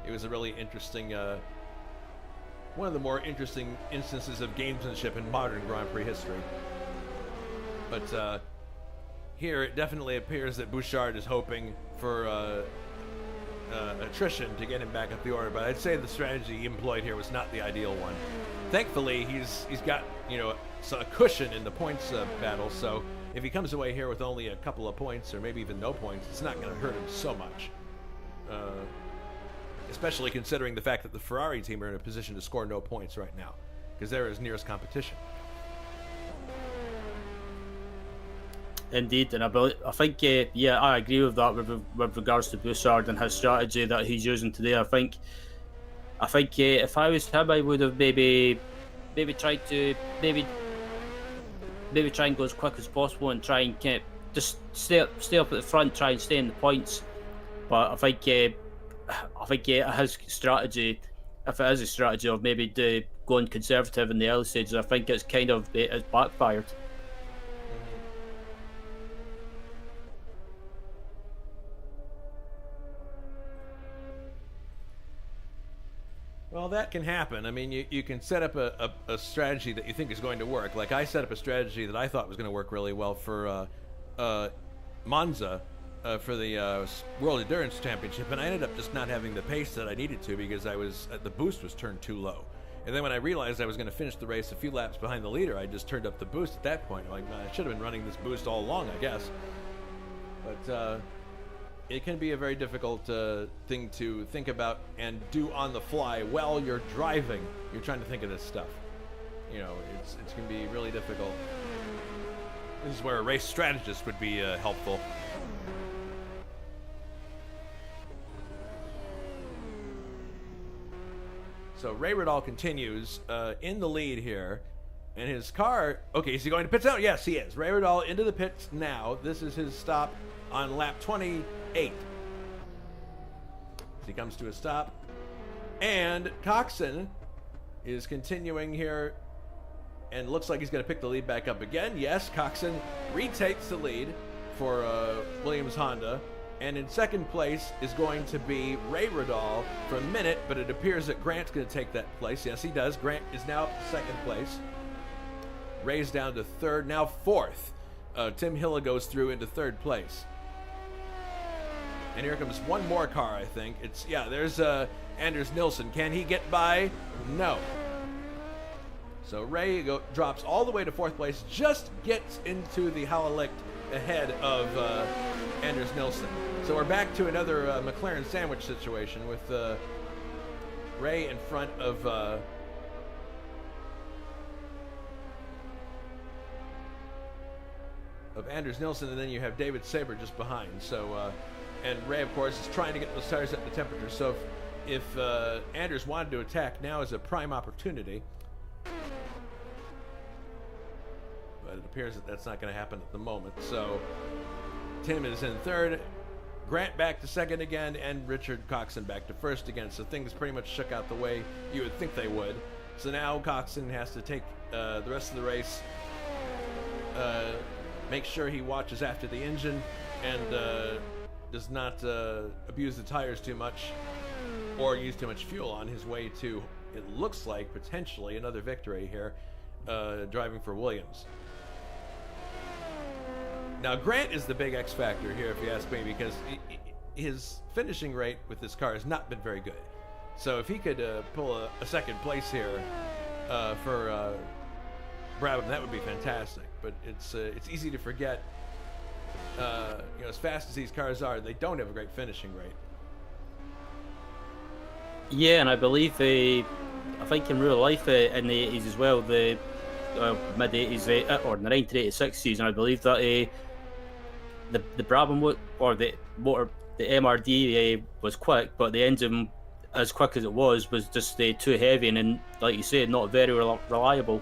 it was a really interesting, one of the more interesting instances of gamesmanship in modern Grand Prix history. But here it definitely appears that Bouchard is hoping for attrition to get him back up the order, but I'd say the strategy he employed here was not the ideal one. Thankfully, he's got, a cushion in the points battle, so if he comes away here with only a couple of points or maybe even no points, it's not going to hurt him so much. Especially considering the fact that the Ferrari team are in a position to score no points right now, because they're his nearest competition. Indeed, and I think, I agree with that with regards to Bouchard and his strategy that he's using today. I think if I was him, I would have maybe tried to try and go as quick as possible and try and just stay up at the front, try and stay in the points. But I think his strategy, if it is a strategy of maybe going conservative in the early stages, I think it's backfired. Well, that can happen. I mean, you can set up a strategy that you think is going to work. Like I set up a strategy that I thought was going to work really well for Monza for the World Endurance Championship, and I ended up just not having the pace that I needed to because the boost was turned too low. And then when I realized I was going to finish the race a few laps behind the leader, I just turned up the boost at that point. I'm like, man, I should have been running this boost all along, I guess. But it can be a very difficult thing to think about and do on the fly while you're driving. You're trying to think of this stuff. It's going to be really difficult. This is where a race strategist would be helpful. So Ray Ridall continues in the lead here. And his car... Okay, is he going to pits now? Yes, he is. Ray Ridall into the pits now. This is his stop on lap 28. As he comes to a stop. And Coxon is continuing here. And looks like he's going to pick the lead back up again. Yes, Coxon retakes the lead for Williams Honda. And in second place is going to be Ray Riddall for a minute, but it appears that Grant's going to take that place. Yes, he does. Grant is now up to second place. Ray's down to third, now fourth. Tim Hilla goes through into third place. And here comes one more car, I think. There's Anders Nilsson. Can he get by? No. So Ray drops all the way to fourth place, just gets into the Halalicht ahead of Anders Nilsson. So we're back to another McLaren sandwich situation with Ray in front of Anders Nilsson, and then you have David Saber just behind. So, and Ray, of course, is trying to get those tires up to temperature. So if Anders wanted to attack, now is a prime opportunity. But it appears that that's not going to happen at the moment. So Tim is in third, Grant back to second again, and Richard Coxon back to first again. So things pretty much shook out the way you would think they would. So now Coxon has to take the rest of the race, make sure he watches after the engine and does not abuse the tires too much or use too much fuel on his way to, it looks like, potentially another victory here, driving for Williams. Now, Grant is the big X factor here, if you ask me, because his finishing rate with this car has not been very good. So if he could pull a second place here for Brabham, that would be fantastic. But it's easy to forget, as fast as these cars are, they don't have a great finishing rate. Yeah, and I believe I think in real life in the 80s as well, the mid 80s or the 1986 season, I believe that the Brabham or the motor, the MRD was quick, but the engine, as quick as it was just too heavy and, like you said, not very reliable.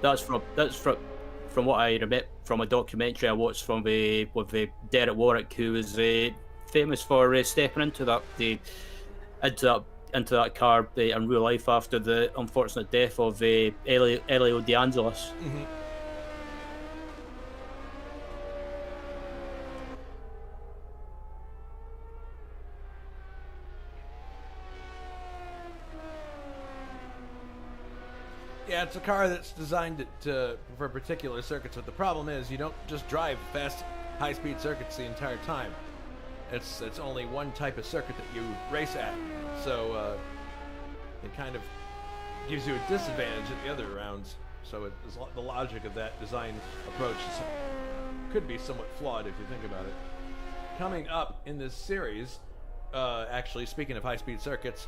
That's from what I remember from a documentary I watched with Derek Warwick, who was famous for stepping into that car in real life after the unfortunate death of Elio De Angelis. Mm-hmm. Yeah, it's a car that's designed for particular circuits, but the problem is you don't just drive fast, high-speed circuits the entire time. It's only one type of circuit that you race at, so it kind of gives you a disadvantage at the other rounds. So the logic of that design approach could be somewhat flawed if you think about it. Coming up in this series, actually, speaking of high-speed circuits,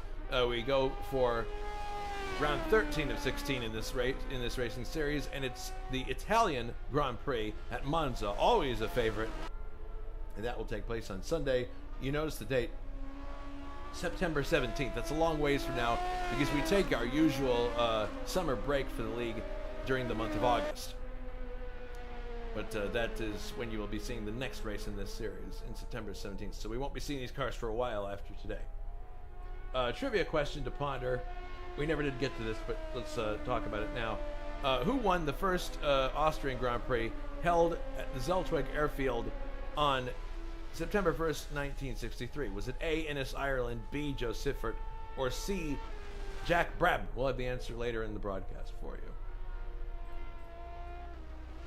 we go for round 13 of 16 in this racing series, and it's the Italian Grand Prix at Monza, always a favorite, and that will take place on Sunday. You notice the date, September 17th. That's a long ways from now because we take our usual summer break for the league during the month of August. But that is when you will be seeing the next race in this series, in September 17th. So we won't be seeing these cars for a while after today. Trivia question to ponder. We never did get to this, but let's talk about it now. Who won the first Austrian Grand Prix held at the Zeltweg Airfield on September 1st, 1963? Was it A, Innes Ireland, B, Joe Siffert, or C, Jack Brabham? We'll have the answer later in the broadcast for you.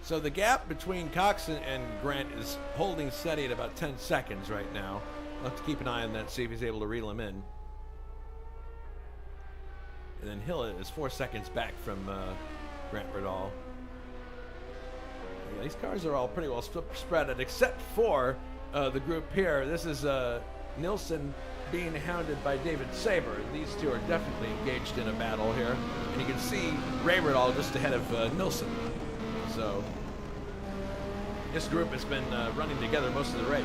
So the gap between Coxon and Grant is holding steady at about 10 seconds right now. We'll have to keep an eye on that, see if he's able to reel him in. And then Hill is 4 seconds back from Grant Riddall. Yeah, these cars are all pretty well spread out, except for the group here. This is Nilsson being hounded by David Saber. These two are definitely engaged in a battle here. And you can see Ray Riddall just ahead of Nilsson. So this group has been running together most of the race.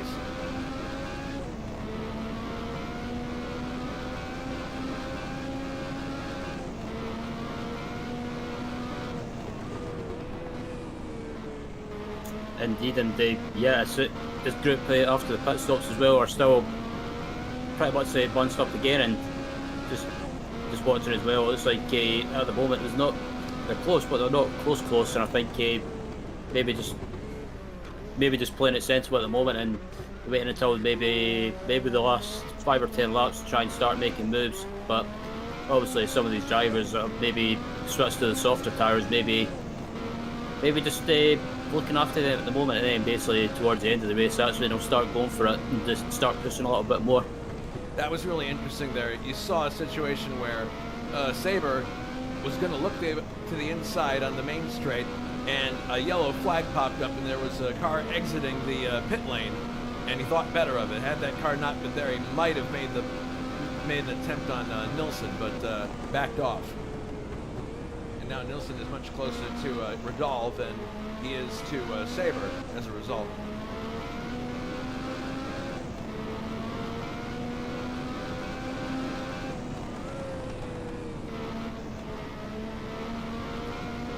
Indeed, and this group after the pit stops as well are still pretty much bunched up again and just watching as well. It's like at the moment they're close, but they're not close, and I think maybe just maybe just playing it sensible at the moment and waiting until maybe the last 5 or 10 laps to try and start making moves. But obviously, some of these drivers are maybe switched to the softer tires, maybe just looking after them at the moment, and then basically towards the end of the race, that's when they'll start going for it and just start pushing a little bit more. That was really interesting there. You saw a situation where Saber was going to look to the inside on the main straight, and a yellow flag popped up, and there was a car exiting the pit lane, and he thought better of it. Had that car not been there, he might have made an attempt on Nilsson, but backed off. And now Nilsson is much closer to Radal than he is to Saber as a result.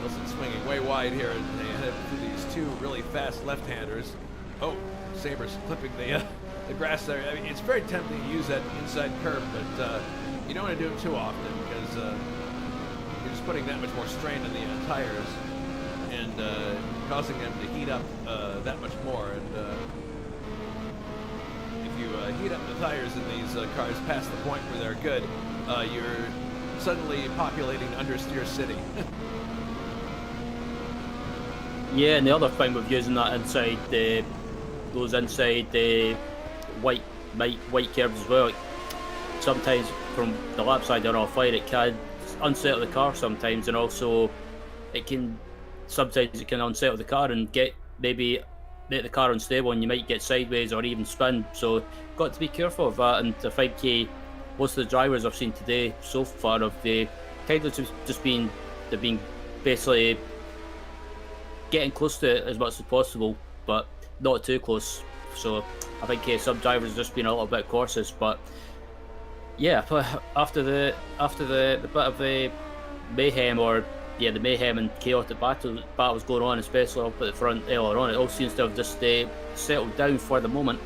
Nilsson swinging way wide here, and they head through these two really fast left-handers. Oh, Saber's clipping the grass there. I mean, it's very tempting to use that inside curve, but you don't want to do it too often because you're just putting that much more strain on the tires and causing them to heat up that much more. And if you heat up the tires in these cars past the point where they're good, you're suddenly populating understeer city. Yeah, and the other thing with using that inside those inside white curves as well, like, sometimes from the lap side they're off fire, it can unsettle the car sometimes, and also it can unsettle the car and maybe make the car unstable, and you might get sideways or even spin. So got to be careful of that. And I think most of the drivers I've seen today so far have kind of just been basically getting close to it as much as possible, but not too close. So I think some drivers have just been a little bit cautious. But yeah, after the bit of the mayhem, the mayhem and chaotic battles going on, especially up at the front earlier on, it all seems to have just settled down for the moment.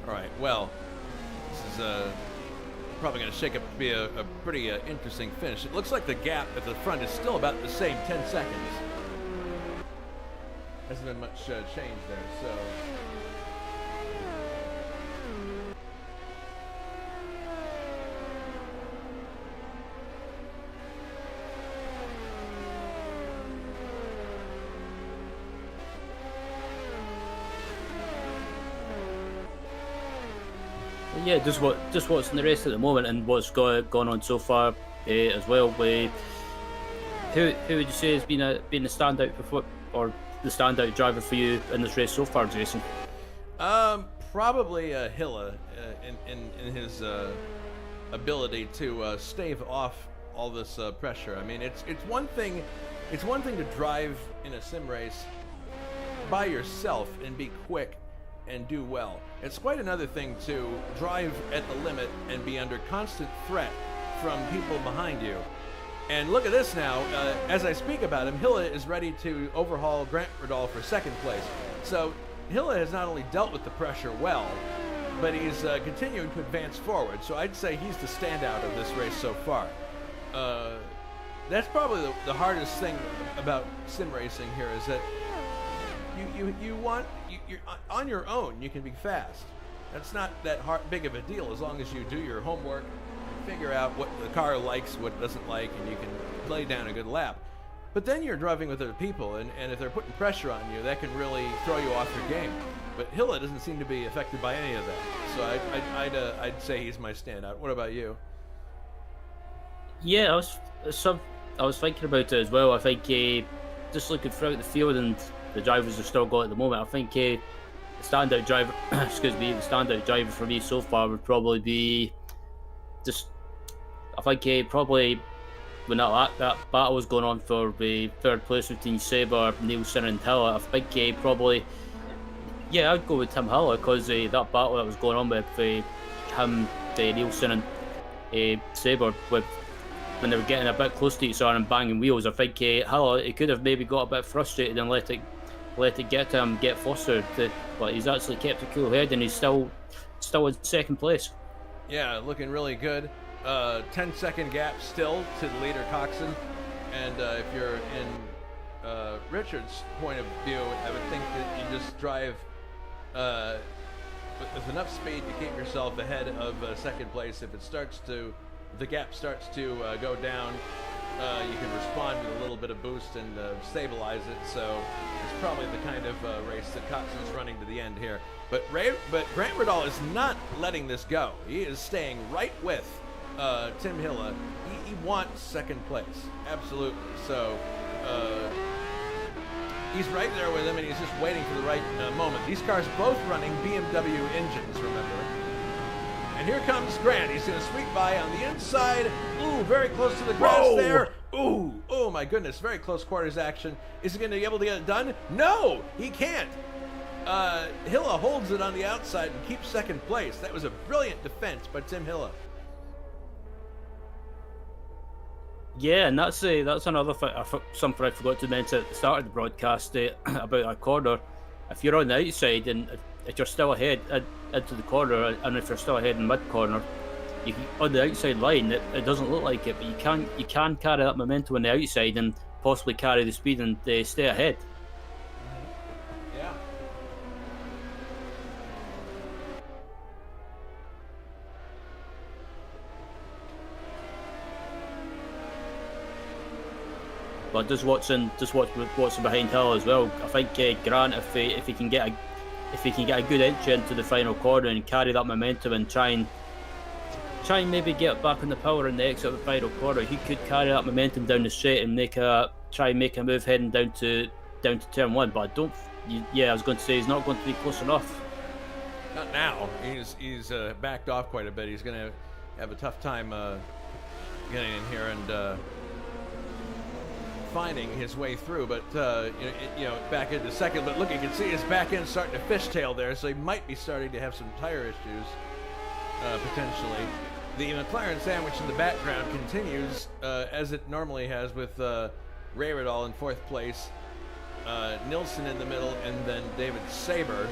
All right, well, this is probably going to shake up to be a pretty interesting finish. It looks like the gap at the front is still about the same, 10 seconds. Hasn't been much change there, so... Yeah, just what's in the race at the moment and what's gone on so far as well. Who would you say has been the standout or the standout driver for you in this race so far, Jason? Probably Hilla in his ability to stave off all this pressure. I mean, it's one thing to drive in a sim race by yourself and be quick and do well. It's quite another thing to drive at the limit and be under constant threat from people behind you. And look at this now. As I speak about him, Hilla is ready to overhaul Grant Radal for second place. So Hilla has not only dealt with the pressure well, but he's continuing to advance forward. So I'd say he's the standout of this race so far. That's probably the hardest thing about sim racing here is that you're on your own. You can be fast. That's not that big of a deal as long as you do your homework, figure out what the car likes, what it doesn't like, and you can lay down a good lap. But then you're driving with other people, and if they're putting pressure on you, that can really throw you off your game. But Hilla doesn't seem to be affected by any of that. So I'd say he's my standout. What about you? Yeah, I was thinking about it as well. I think just looking throughout the field and the drivers have still got at the moment, I think standout driver, excuse me, the standout driver for me so far would probably be just, I think probably when that battle was going on for the third place between Sabre, Nielsen and Hiller, I think probably, yeah, I'd go with Tim Hiller, because that battle that was going on with him, Nielsen and Sabre, with when they were getting a bit close to each other and banging wheels, I think Hiller, he could have maybe got a bit frustrated and let it get to him, get flustered, but he's actually kept a cool head and he's still in second place. Yeah, looking really good. 10-second gap still to the leader, Coxon. And if you're in Richard's point of view, I would think that you just drive with enough speed to keep yourself ahead of second place. If the gap starts to go down, you can respond with a little bit of boost and stabilize it. So it's probably the kind of race that Coxon's running to the end here. But Grant Riddall is not letting this go. He is staying right with Tim Hiller. He wants second place, absolutely. So he's right there with him, and he's just waiting for the right moment. These cars both running BMW engines, remember. And here comes Grant. He's going to sweep by on the inside. Ooh, very close to the grass there. Ooh, oh my goodness, very close quarters action. Is he going to be able to get it done? No, he can't. Hilla holds it on the outside and keeps second place. That was a brilliant defense by Tim Hilla. Yeah, and that's another thing, something I forgot to mention at the start of the broadcast about that corner. If you're on the outside and if you're still ahead into the corner, and if you're still ahead in mid corner, on the outside line, it doesn't look like it, but you can carry that momentum on the outside and possibly carry the speed and stay ahead. Yeah. But just watching behind Hill as well, I think Grant, if he can get a good entry into the final corner and carry that momentum and try and maybe get back on the power in the exit of the final corner, he could carry that momentum down the straight and try and make a move heading down to turn one. But I was going to say he's not going to be close enough. Not now. He's backed off quite a bit. He's going to have a tough time getting in here and finding his way through, but back into second. But look, you can see his back end starting to fishtail there, so he might be starting to have some tire issues potentially. The McLaren sandwich in the background continues as it normally has, with Ray Riddall in fourth place, Nilsson in the middle, and then David Sabre.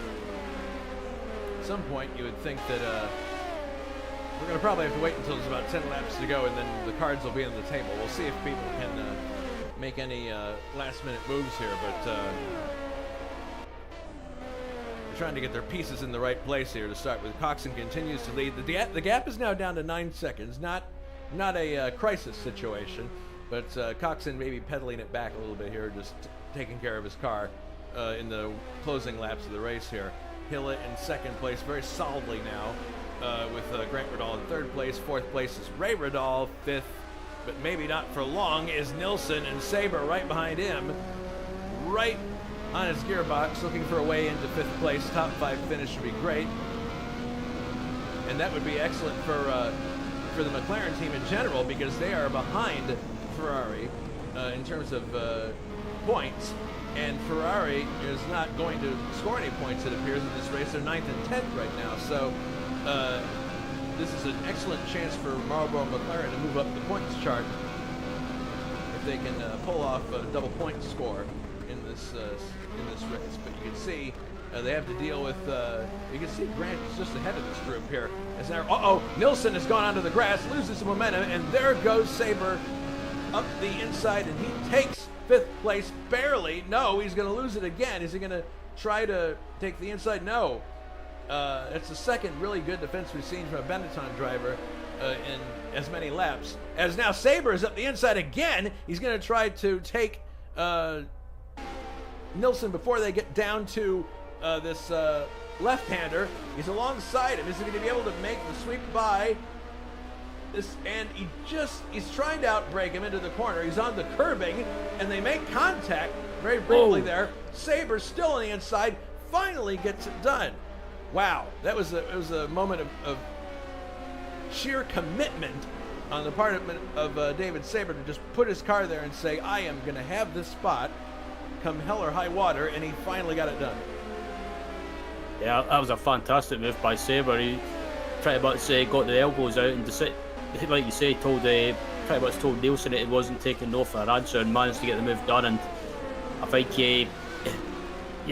At some point, you would think that we're going to probably have to wait until there's about 10 laps to go, and then the cards will be on the table. We'll see if people can make any last-minute moves here, but they're trying to get their pieces in the right place here to start with. Coxon continues to lead. The gap is now down to 9 seconds. Not a crisis situation, but Coxon maybe pedaling it back a little bit here, just taking care of his car in the closing laps of the race here. Hilla in second place very solidly now, with Grant Riddall in third place. Fourth place is Ray Riddall. Fifth, but maybe not for long, is Nilsson, and Sabre right behind him, right on his gearbox, looking for a way into fifth place. Top 5 finish would be great, and that would be excellent for the McLaren team in general, because they are behind Ferrari in terms of points, and Ferrari is not going to score any points, it appears, in this race. They're 9th and 10th right now, so this is an excellent chance for Marlboro McLaren to move up the points chart if they can pull off a double point score in this race. But you can see they have to deal with. You can see Grant is just ahead of this group here. As now, Nilsson has gone onto the grass, loses some momentum, and there goes Sabre up the inside, and he takes fifth place barely. No, he's going to lose it again. Is he going to try to take the inside? No. It's the second really good defense we've seen from a Benetton driver in as many laps. As now Sabre is up the inside again. He's going to try to take Nilsson before they get down to this left-hander. He's alongside him. Is he going to be able to make the sweep by this? And he's trying to outbrake him into the corner. He's on the curbing, and they make contact very briefly there. Sabre still on the inside. finally gets it done. Wow, it was a moment of sheer commitment on the part of David Sabre to just put his car there and say, I am going to have this spot come hell or high water, and he finally got it done. Yeah, that was a fantastic move by Sabre. He pretty much got the elbows out and like you say, pretty much told Nielsen that he wasn't taking no for an answer and managed to get the move done. And I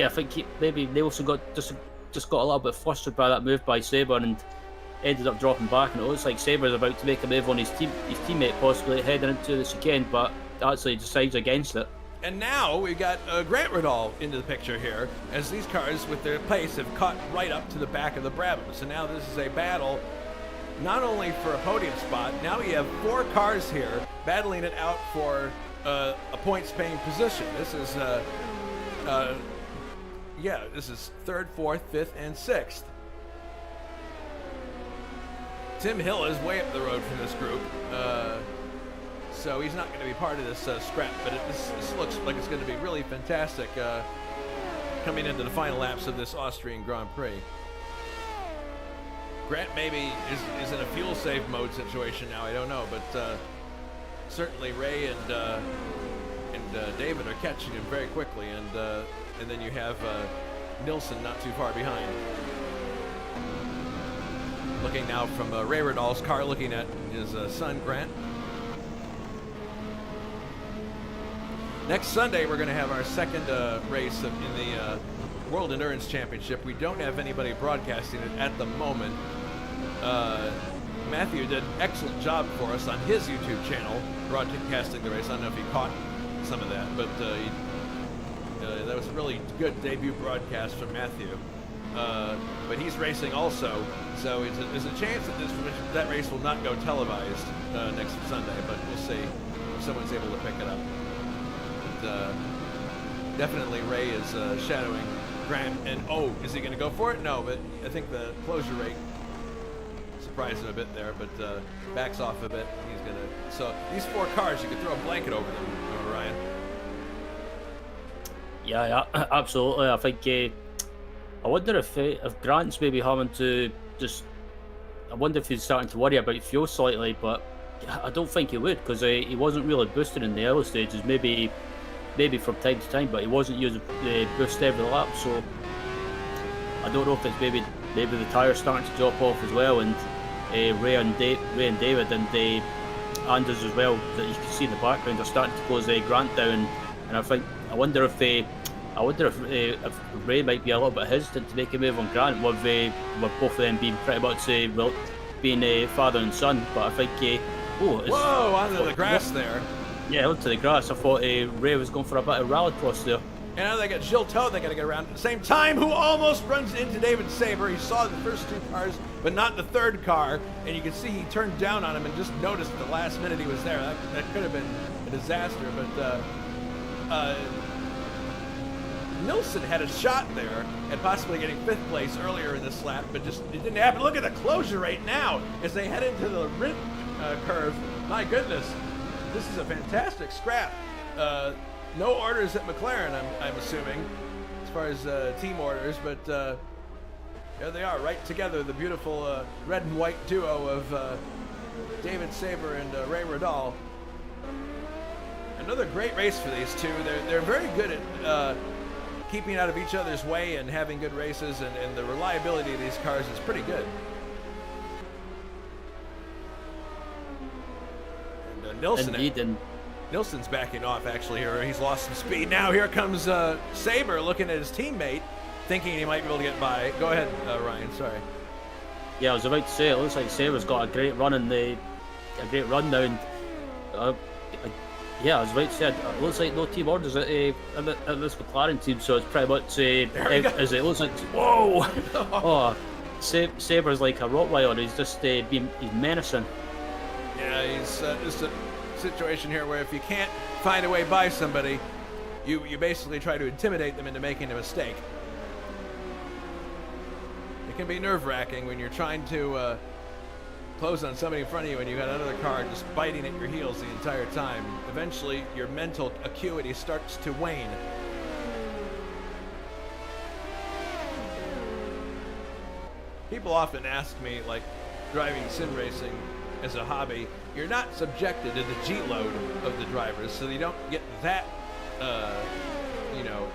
think maybe Nielsen just got a little bit flustered by that move by Sabre and ended up dropping back. And it looks like Sabre's about to make a move on his teammate, possibly heading into the chicane, but actually decides against it. And now we got Grant Riddall into the picture here, as these cars with their pace have caught right up to the back of the Brabham. So now this is a battle not only for a podium spot, now we have 4 cars here battling it out for a points paying position. This is this is 3rd, 4th, 5th, and 6th. Tim Hill is way up the road from this group, so he's not going to be part of this scrap, but this looks like it's going to be really fantastic coming into the final laps of this Austrian Grand Prix. Grant maybe is in a fuel save mode situation now, I don't know, but certainly Ray and David are catching him very quickly, and then you have Nilsson not too far behind. Looking now from Ray Riddall's car, looking at his son Grant. Next Sunday, we're going to have our second race in the World Endurance Championship. We don't have anybody broadcasting it at the moment. Matthew did an excellent job for us on his YouTube channel, broadcasting the race. I don't know if he caught some of that, but that was a really good debut broadcast from Matthew. But he's racing also, so there's a chance that that race will not go televised next Sunday, but we'll see if someone's able to pick it up. But, definitely Ray is shadowing Grant, and is he going to go for it? No, but I think the closure rate surprised him a bit there, but backs off a bit. He's going to. So these 4 cars, you could throw a blanket over them, Ryan. Yeah, absolutely. I think. I wonder if Grant's maybe having to just. I wonder if he's starting to worry about fuel slightly, but I don't think he would, because he wasn't really boosted in the early stages. Maybe from time to time, but he wasn't using the boost every lap. So I don't know if it's maybe the tyres starting to drop off as well, and Ray and David and Anders as well, that you can see in the background, are starting to close Grant down. And I wonder if Ray might be a little bit hesitant to make a move on Grant, with both of them being pretty much being father and son. But I think whoa, onto the grass there. Yeah, onto the grass. I thought Ray was going for a bit of rallycross there. And now they got Gilles Todt they got to get around at the same time, who almost runs into David Sabre. He saw the first 2 cars, but not the 3rd car. And you can see he turned down on him and just noticed at the last minute he was there. That could have been a disaster, but Nilsson had a shot there at possibly getting 5th place earlier in this lap, but just it didn't happen. Look at the closure rate now as they head into the rim curve. My goodness, this is a fantastic scrap. No orders at McLaren, I'm assuming, as far as team orders, but there they are, right together, the beautiful red and white duo of David Sabre and Ray Riddall. Another great race for these two. They're very good at keeping out of each other's way and having good races, and the reliability of these cars is pretty good. And Nilsson's backing off actually here. He's lost some speed. Now here comes Sabre looking at his teammate, thinking he might be able to get by. Go ahead, Ryan. Sorry. Yeah, I was about to say, it looks like Sabre's got a great run now. And, yeah, I was about to say, it looks like no team orders at this McLaren team, so it's pretty much as it looks like. Whoa! Oh, Sabre's like a Rottweiler. He's just he's menacing. Yeah, he's just a situation here where if you can't find a way by somebody, you basically try to intimidate them into making a mistake. It can be nerve-wracking when you're trying to close on somebody in front of you and you got another car just biting at your heels the entire time. Eventually, your mental acuity starts to wane. people often ask me, like, driving sim racing as a hobby, you're not subjected to the G load of the drivers, so you don't get that,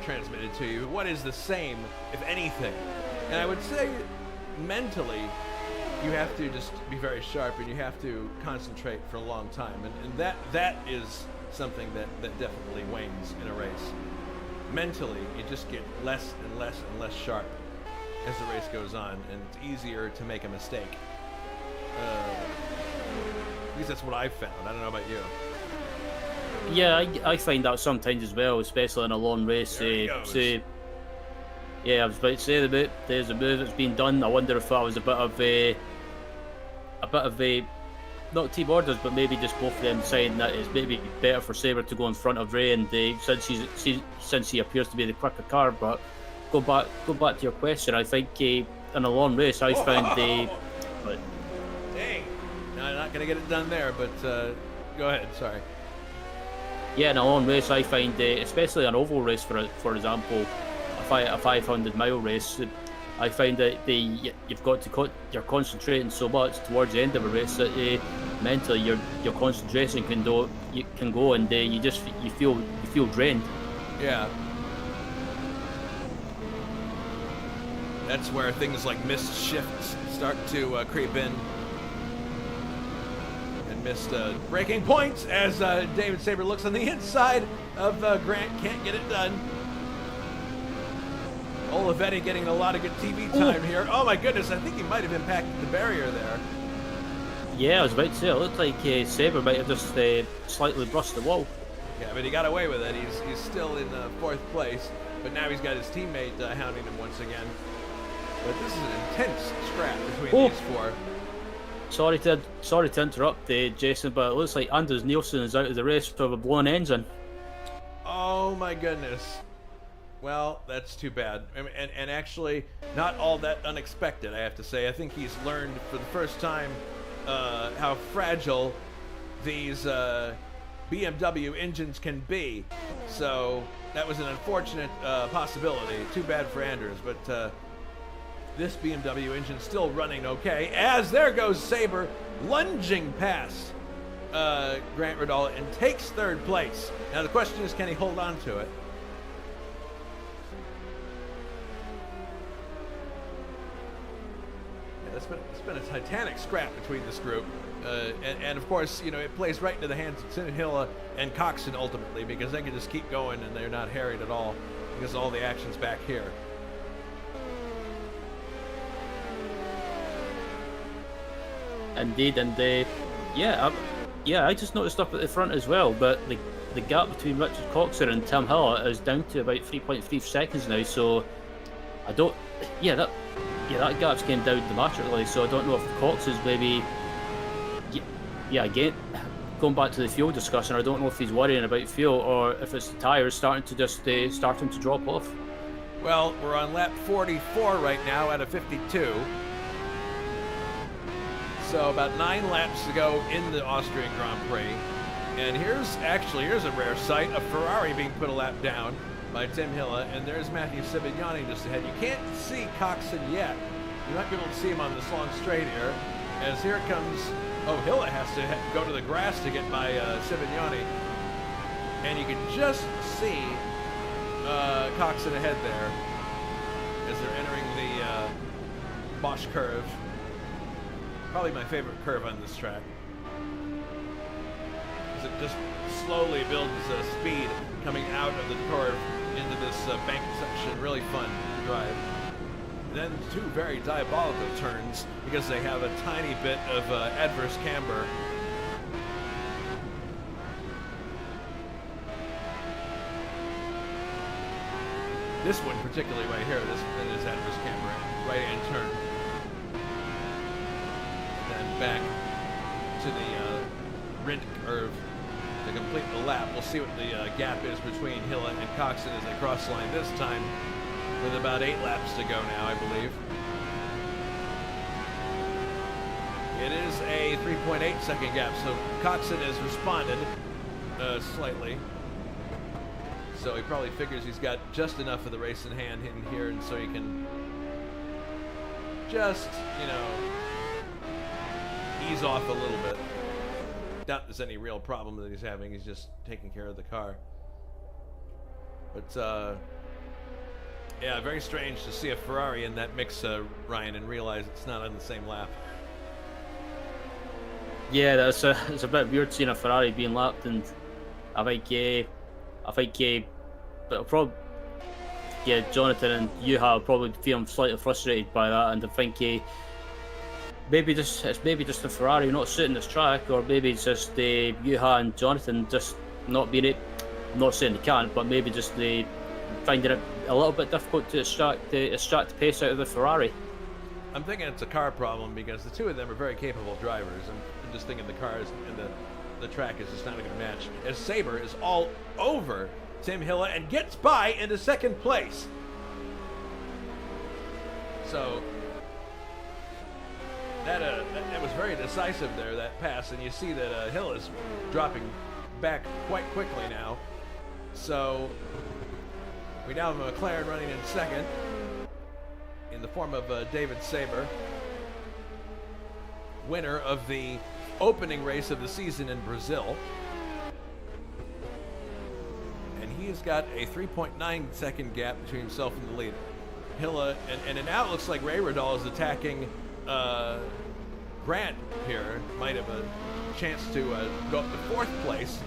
transmitted to you. What is the same, if anything? And I would say, mentally, you have to just be very sharp, and you have to concentrate for a long time, and that is something that definitely wanes in a race. Mentally, you just get less and less and less sharp as the race goes on, and it's easier to make a mistake. At least that's what I've found. I don't know about you. Yeah, I find that sometimes as well, especially in a long race. I was about to say there's a move that's been done. I wonder if that was a bit of a not team orders, but maybe just both of them saying that it's maybe better for Sabre to go in front of Ray, and since he appears to be the quicker car. But go back to your question. I think in a long race, I found Dang, no, I'm not gonna get it done there. But go ahead. Sorry. Yeah, in a long race, I find, especially an oval race, for example, a 500-mile race, I find that you've got to you're concentrating so much towards the end of a race that mentally your concentration can go, and you feel drained. Yeah. That's where things like missed shifts start to creep in. Missed breaking points as David Sabre looks on the inside of Grant. Can't get it done. Olivetti getting a lot of good TV time here. Oh my goodness, I think he might have impacted the barrier there. Yeah, I was about to say, it looked like Sabre might have just slightly brushed the wall. Yeah, but he got away with it. He's still in fourth place, but now he's got his teammate hounding him once again. But this is an intense scrap between these four. Sorry to interrupt, Jason, but it looks like Anders Nielsen is out of the race with a blown engine. Oh my goodness. Well, that's too bad. And actually, not all that unexpected, I have to say. I think he's learned for the first time how fragile these BMW engines can be. So that was an unfortunate possibility. Too bad for Anders, but this BMW engine still running okay, as there goes Sabre lunging past Grant Riddall and takes third place. Now the question is, can he hold on to it? Yeah, it's been a titanic scrap between this group. And of course, it plays right into the hands of Sinhilla and Coxon ultimately, because they can just keep going and they're not harried at all because all the action's back here. Indeed, and I just noticed up at the front as well, but the gap between Richard Coxon and Tim Hill is down to about 3.3 seconds now. So that gap's came down dramatically. So I don't know if Cox is maybe, again, going back to the fuel discussion, I don't know if he's worrying about fuel or if it's the tires starting to drop off. Well, we're on lap 44 right now out of 52. So about 9 laps to go in the Austrian Grand Prix. And here's a rare sight, a Ferrari being put a lap down by Tim Hilla, and there's Matthew Sibignani just ahead. You can't see Coxon yet. You might be able to see him on this long straight here, as here comes, Hilla has to go to the grass to get by Sibignani. And you can just see Coxon ahead there as they're entering the Bosch curve. Probably my favorite curve on this track. As it just slowly builds speed coming out of the curve into this bank section. Really fun to drive. Then two very diabolical turns because they have a tiny bit of adverse camber. This one particularly right here, this is adverse camber, right-hand turn. Back to the Rindt curve to complete the lap. We'll see what the gap is between Hilla and Coxon as they cross the line this time, with about 8 laps to go now, I believe. It is a 3.8 second gap, so Coxon has responded slightly. So he probably figures he's got just enough of the race in hand in here, and so he can just, ease off a little bit. Doubt there's any real problem that he's having. He's just taking care of the car. But, yeah, very strange to see a Ferrari in that mix, Ryan, and realize it's not on the same lap. Yeah, it's a bit weird seeing a Ferrari being lapped, and I think, but probably, Jonathan and Yuha will probably feeling slightly frustrated by that, and I think maybe just the Ferrari not suiting this track, or maybe it's just Yuha and Jonathan just not being it. I'm not saying they can't, but maybe just they finding it a little bit difficult to extract the pace out of the Ferrari. I'm thinking it's a car problem because the two of them are very capable drivers, and I'm just thinking the cars and the track is just not going to match. As Sabre is all over Tim Hilla and gets by into second place. So that was very decisive there, that pass, and you see that Hilla's dropping back quite quickly now. So we now have a McLaren running in second in the form of David Sabre, winner of the opening race of the season in Brazil. And he has got a 3.9 second gap between himself and the leader. Hilla, and it now looks like Ray Radal is attacking Grant here. Might have a chance to go up to fourth place.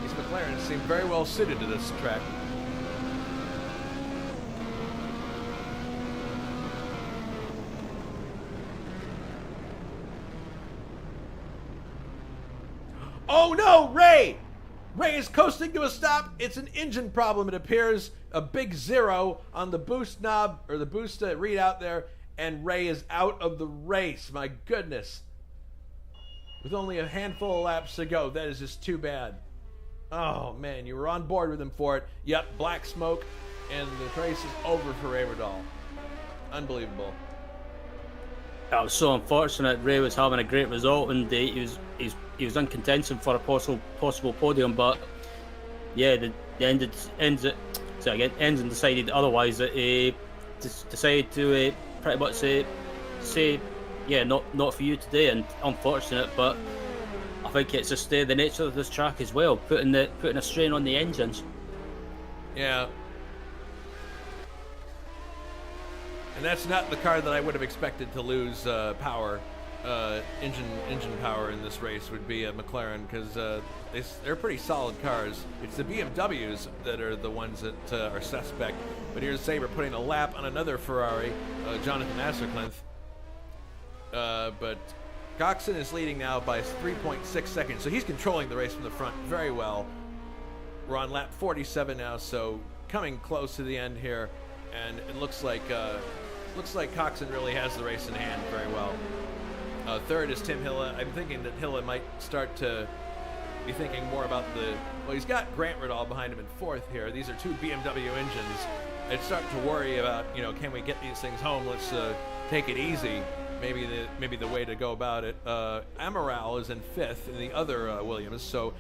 These McLarens seem very well suited to this track. Oh no, Ray! Ray is coasting to a stop. It's an engine problem, it appears. A big 0 on the boost knob, or the boost readout there, and Ray is out of the race. My goodness. With only a handful of laps to go, that is just too bad. Oh man, you were on board with him for it. Yep, black smoke, and the race is over for Ray Radal. Unbelievable. That was so unfortunate. Ray was having a great result, and he was in contention for a possible podium, but yeah, the ends and decided otherwise. That he decided to pretty much say, yeah, not for you today, and unfortunate. But I think it's just the nature of this track as well, putting a strain on the engines. Yeah. And that's not the car that I would have expected to lose power, engine power in this race would be a McLaren, because they're pretty solid cars. It's the BMWs that are the ones that are suspect. But here's Sabre putting a lap on another Ferrari, Jonathan Asserclinth. But Coxon is leading now by 3.6 seconds, so he's controlling the race from the front very well. We're on lap 47 now, so coming close to the end here, and it looks like Coxon really has the race in hand very well. Third is Tim Hilla. I'm thinking that Hilla might start to be thinking more about well, he's got Grant Ridall behind him in fourth here. These are two BMW engines. I'd start to worry about, can we get these things home? Let's take it easy. Maybe the way to go about it. Amaral is in fifth in the other Williams, so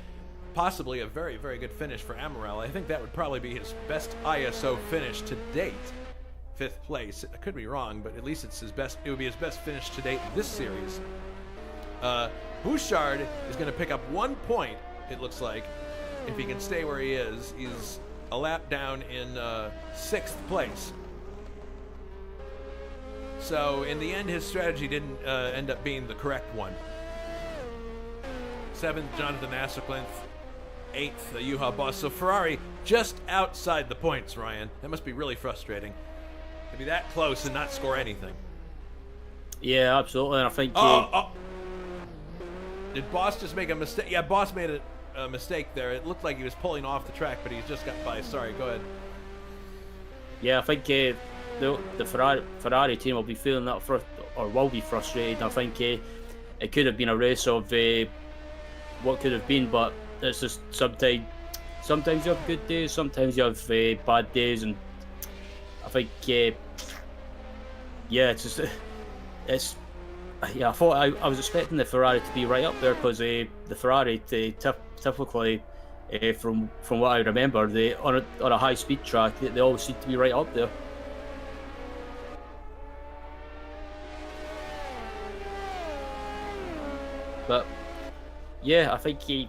possibly a very, very good finish for Amaral. I think that would probably be his best ISO finish to date. Fifth place. I could be wrong, but at least it's his best. It would be his best finish to date this series. Bouchard is going to pick up 1 point, it looks like, if he can stay where he is. He's a lap down in sixth place. So in the end, his strategy didn't end up being the correct one. Seventh, Jonathan Asserclinth. Eighth, Juha Boss. So Ferrari just outside the points, Ryan. That must be really frustrating to be that close and not score anything. Yeah, absolutely. And I think did Boss just make a mistake? Yeah, Boss made a mistake there. It looked like he was pulling off the track, but he's just got by. Sorry, go ahead. Yeah, I think the Ferrari team will be feeling that or will be frustrated. I think it could have been a race of what could have been, but it's just sometimes you have good days, sometimes you have bad days, and I think I thought I was expecting the Ferrari to be right up there, because the Ferrari typically from what I remember, on a high speed track they always seem to be right up there. But yeah, I think he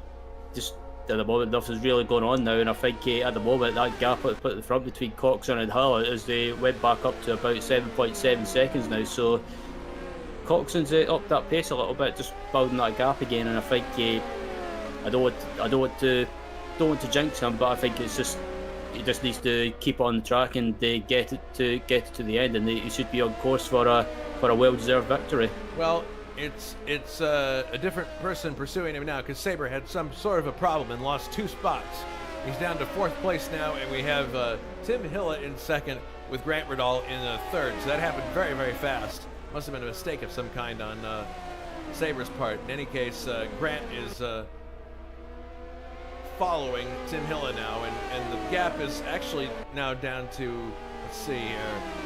just at the moment nothing's really going on now, and I think at the moment that gap at the front between Coxon and Hill as they went back up to about 7.7 seconds now. So Coxon's upped that pace a little bit, just building that gap again, and I think I don't want to jinx him, but I think it's just he just needs to keep on the track and get it to the end, and he should be on course for a well-deserved victory. Well, it's a different person pursuing him now because Sabre had some sort of a problem and lost 2 spots. He's down to 4th place now, and we have Tim Hilla in 2nd with Grant Riddall in 3rd. So that happened very, very fast. Must have been a mistake of some kind on Sabre's part. In any case, Grant is following Tim Hilla now, and the gap is actually now down to, let's see here,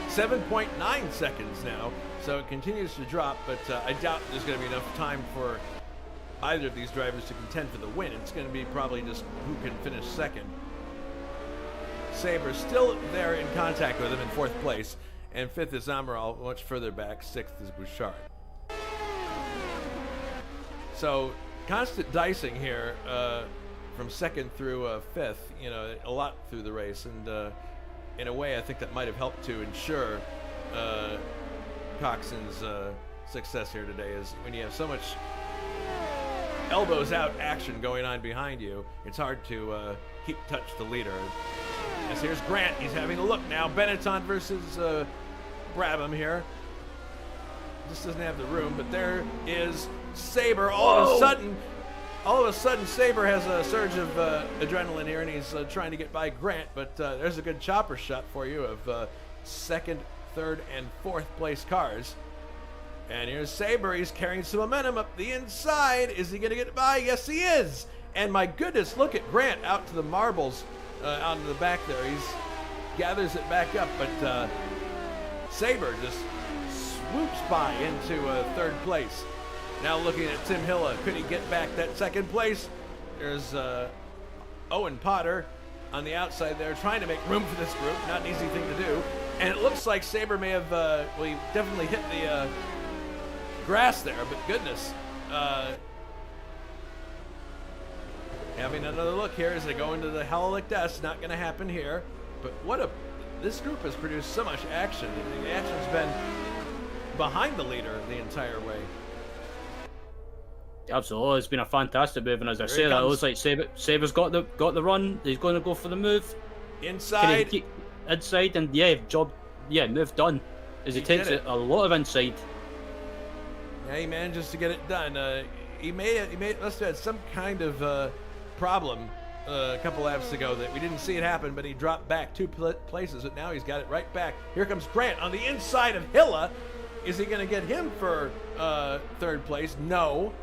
7.9 seconds now. So it continues to drop, but I doubt there's going to be enough time for either of these drivers to contend for the win. It's going to be probably just who can finish 2nd. Sabre still there in contact with him in 4th place, and 5th is Amaral, much further back. 6th is Bouchard. So constant dicing here from 2nd through 5th, you know, a lot through the race, and in a way I think that might have helped to ensure Coxon's success here today. Is when you have so much elbows out action going on behind you, it's hard to keep touch the leader. As here's Grant, he's having a look now. Benetton versus Brabham here. Just doesn't have the room, but there is Sabre. All of a sudden, Sabre has a surge of adrenaline here, and he's trying to get by Grant, but there's a good chopper shot for you of 2nd, 3rd, and 4th place cars. And here's Sabre. He's carrying some momentum up the inside. Is he going to get by? Yes, he is. And my goodness, look at Grant out to the marbles out in the back there. He gathers it back up, but Sabre just swoops by into 3rd place. Now looking at Tim Hilla. Could he get back that 2nd place? There's Owen Potter on the outside there trying to make room for this group. Not an easy thing to do. And it looks like Sabre may have, well, he definitely hit the grass there, but goodness. Having another look here as they go into the Hellelic Death. Not going to happen here. But this group has produced so much action. The action's been behind the leader the entire way. Absolutely, it's been a fantastic move, and as I say that, it looks like Sabre's got the run. He's going to go for the move. Inside. Inside, and move done. As he takes a lot of inside. Yeah, he manages to get it done. He must have had some kind of problem a couple laps ago that we didn't see it happen, but he dropped back 2 places, but now he's got it right back. Here comes Grant on the inside of Hilla. Is he going to get him for 3rd place? No.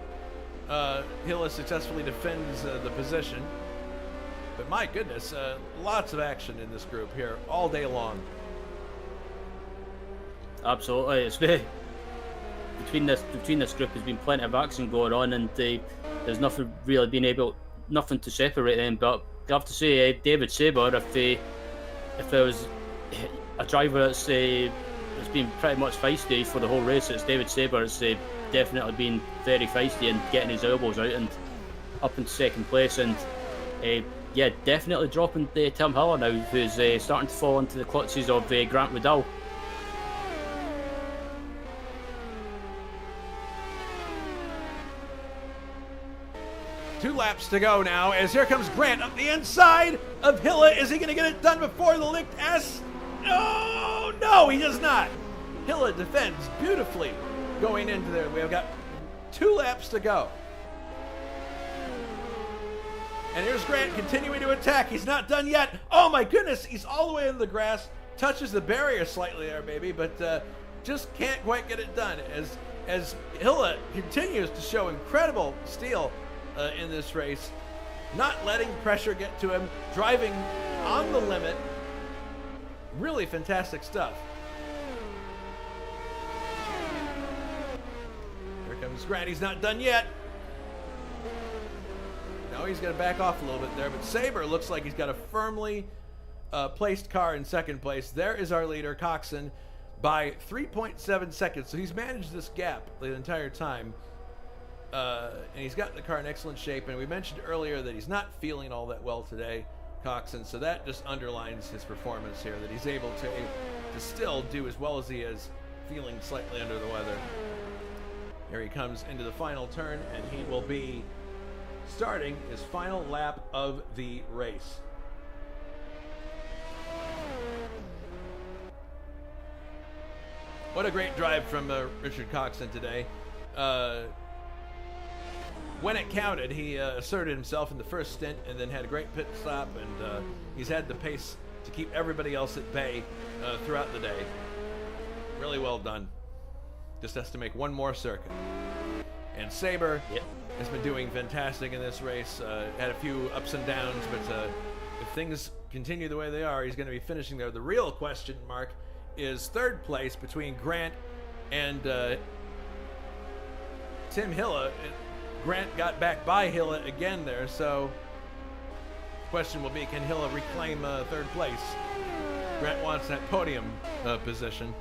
Hilla successfully defends the position. But my goodness, lots of action in this group here all day long. Absolutely, it's very between this group has been plenty of action going on, and there's nothing to separate them. But I have to say, David Sabre, if there was a driver that's been pretty much feisty for the whole race, it's David Sabre. It's definitely been very feisty and getting his elbows out and up in 2nd place, and definitely dropping Tim Hiller now, who's starting to fall into the clutches of Grant Riddell. Two laps to go now, as here comes Grant up the inside of Hilla. Is he going to get it done before the licked S? No, he does not. Hilla defends beautifully going into there. We have got 2 laps to go. And here's Grant continuing to attack. He's not done yet. Oh my goodness, he's all the way into the grass. Touches the barrier slightly there, maybe, but just can't quite get it done. As Hilla continues to show incredible steel in this race, not letting pressure get to him, driving on the limit. Really fantastic stuff. Here comes Grant. He's not done yet. No, he's going to back off a little bit there, but Sabre looks like he's got a firmly placed car in 2nd place. There is our leader, Coxon, by 3.7 seconds. So he's managed this gap the entire time. and he's got the car in excellent shape. And we mentioned earlier that he's not feeling all that well today, Coxon. So that just underlines his performance here, that he's able to still do as well as he is, feeling slightly under the weather. Here he comes into the final turn, and he will be starting his final lap of the race. What a great drive from Richard Coxon today. When it counted, he asserted himself in the first stint and then had a great pit stop, and he's had the pace to keep everybody else at bay throughout the day. Really well done. Just has to make one more circuit. And Saber has been doing fantastic in this race. Had a few ups and downs, but if things continue the way they are, he's going to be finishing there. The real question mark is third place between Grant and Tim Hilla. Grant got back by Hilla again there, so the question will be, can Hilla reclaim third place? Grant wants that podium position.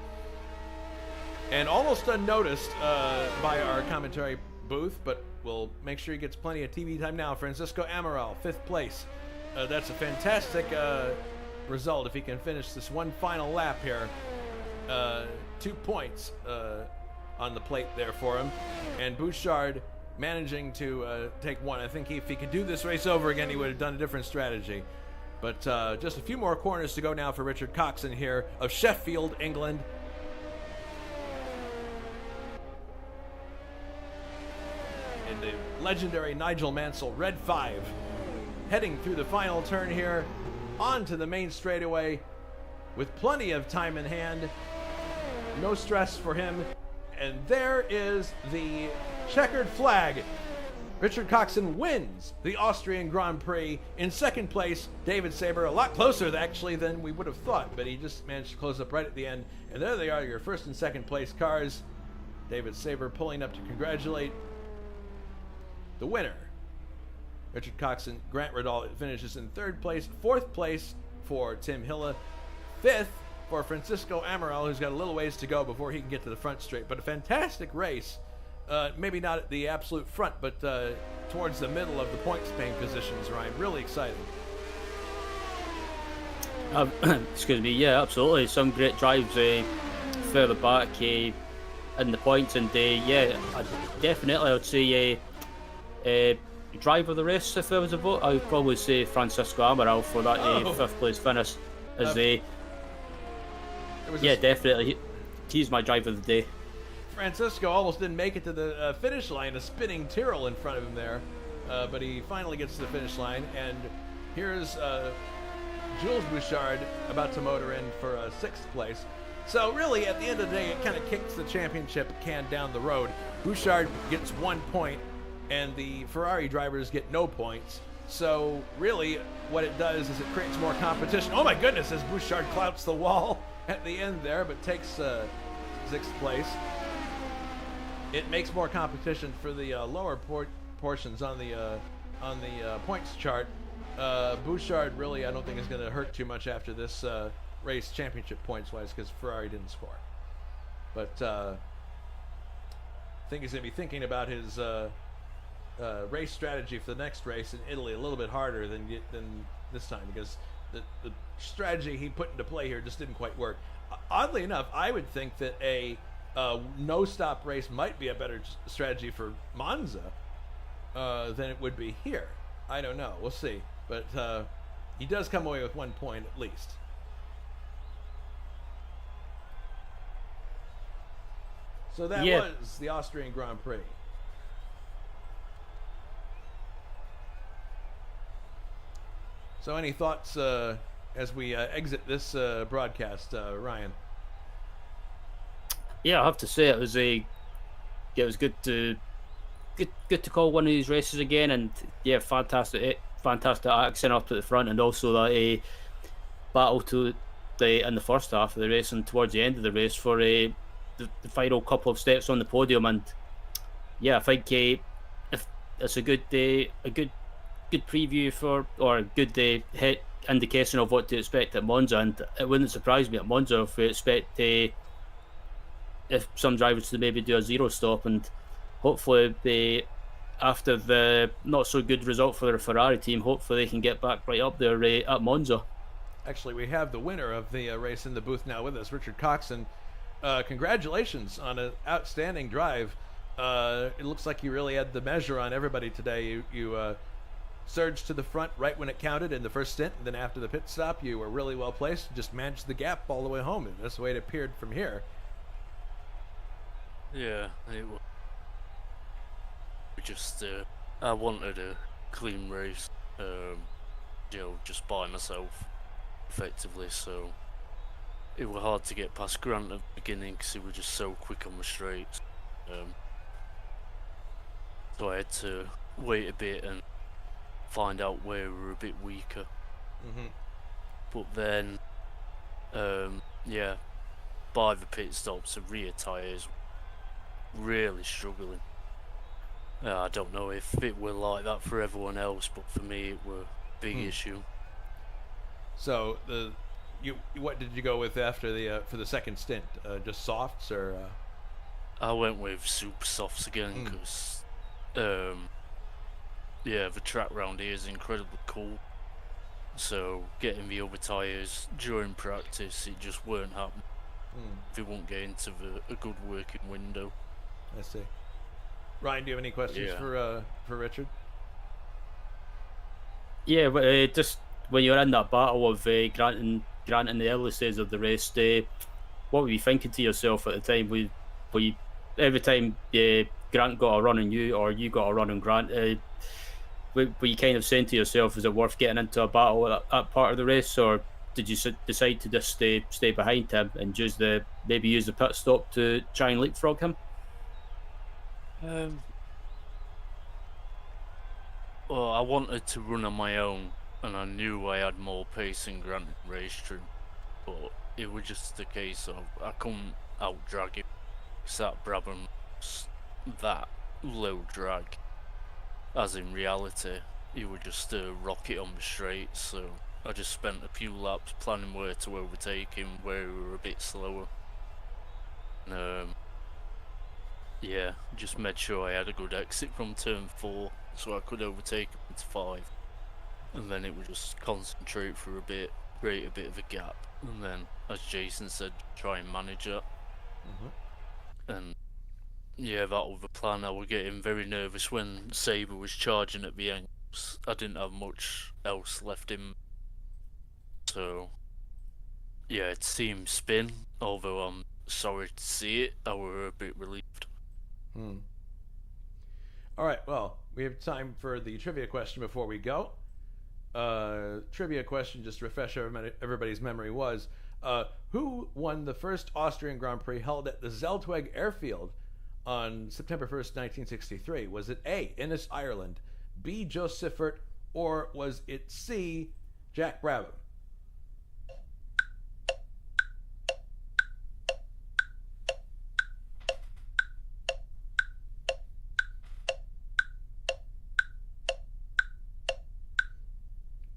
And almost unnoticed by our commentary booth, but we'll make sure he gets plenty of TV time now. Francisco Amaral, 5th place. That's a fantastic result if he can finish this one final lap here. 2 points on the plate there for him. And Bouchard managing to take 1. I think if he could do this race over again, he would have done a different strategy. But just a few more corners to go now for Richard Coxon here of Sheffield, England. And the legendary Nigel Mansell, Red 5, heading through the final turn here onto the main straightaway with plenty of time in hand. No stress for him. And there is the checkered flag. Richard Coxon wins the Austrian Grand Prix. In second place, David Saber, a lot closer actually than we would have thought, but he just managed to close up right at the end. And there they are, your first and second place cars. David Saber pulling up to congratulate the winner. Richard Coxon. Grant Riddall finishes in third place. Fourth place for Tim Hilla. Fifth for Francisco Amaral, who's got a little ways to go before he can get to the front straight. But a fantastic race. Maybe not at the absolute front, but towards the middle of the points paying positions, Ryan. Really exciting. Excuse me, yeah, absolutely. Some great drives further back in the points, and definitely I would say driver of the race, if there was a vote, I would probably say Francisco Amaral for that 5th place finish. As definitely, he's my driver of the day. Francisco almost didn't make it to the finish line, a spinning Tyrrell in front of him there, but he finally gets to the finish line, and here's Jules Bouchard about to motor in for 6th place. So really, at the end of the day, it kind of kicks the championship can down the road. Bouchard gets 1 point, and the Ferrari drivers get no points. So really, what it does is it creates more competition. Oh my goodness, as Bouchard clouts the wall at the end there, but takes 6th place. It makes more competition for the lower portions on the points chart. Bouchard really, I don't think is going to hurt too much after this race championship points-wise, because Ferrari didn't score. But I think he's going to be thinking about his race strategy for the next race in Italy a little bit harder than this time, because the strategy he put into play here just didn't quite work. Oddly enough, I would think that a no-stop race might be a better strategy for Monza than it would be here. I don't know. We'll see. But he does come away with 1 point at least. So that was the Austrian Grand Prix. So any thoughts as we exit this broadcast, Ryan? Yeah, I have to say it was good to call one of these races again, and fantastic action up at the front, and also that battle in the first half of the race and towards the end of the race for the final couple of steps on the podium. And I think if it's a good preview or a good hit indication of what to expect at Monza, and it wouldn't surprise me at Monza if we expect if some drivers to maybe do a 0 stop, and hopefully after the not so good result for the Ferrari team, hopefully they can get back right up there at Monza. Actually, we have the winner of the race in the booth now with us, Richard Coxon. Congratulations on an outstanding drive. It looks like you really had the measure on everybody today. You surged to the front right when it counted in the first stint, and then after the pit stop, you were really well placed. Just managed the gap all the way home, and that's the way it appeared from here. Yeah, it was just I wanted a clean race, just by myself, effectively. So it was hard to get past Grant at the beginning because he was just so quick on the straights. So I had to wait a bit and find out where we were a bit weaker. But then, by the pit stops, the rear tyres really struggling. I don't know if it were like that for everyone else, but for me it were a big issue. So what did you go with after the for the second stint? Just softs or? I went with super softs again because, the track round here is incredibly cool. So getting the other tyres during practice, it just weren't happening. They won't get into a good working window. I see. Ryan, do you have any questions for Richard? Yeah, but just when you're in that battle of Grant in the early stages of the race, what were you thinking to yourself at the time? Were you every time Grant got a run on you or you got a run on Grant? Were you kind of saying to yourself, is it worth getting into a battle at that part of the race, or did you decide to just stay behind him and use the pit stop to try and leapfrog him? Well, I wanted to run on my own, and I knew I had more pace than Grant in race trim, but it was just a case of I couldn't out drag him. That Brabham was that low drag, as in reality, he would just rocket on the straight. So I just spent a few laps planning where to overtake him, where we were a bit slower. Just made sure I had a good exit from turn 4 so I could overtake him into 5. And then it would just concentrate for a bit, create a bit of a gap, and then, as Jason said, try and manage it. And that was the plan. I was getting very nervous when Sabre was charging at the end. I didn't have much else left in. So, to see him spin, although I'm sorry to see it, I was a bit relieved. All right, well, we have time for the trivia question before we go. Trivia question, just to refresh everybody's memory, was who won the first Austrian Grand Prix held at the Zeltweg Airfield on September 1st, 1963? Was it A, Innis, Ireland, B, Joe Siffert, or was it C, Jack Brabham?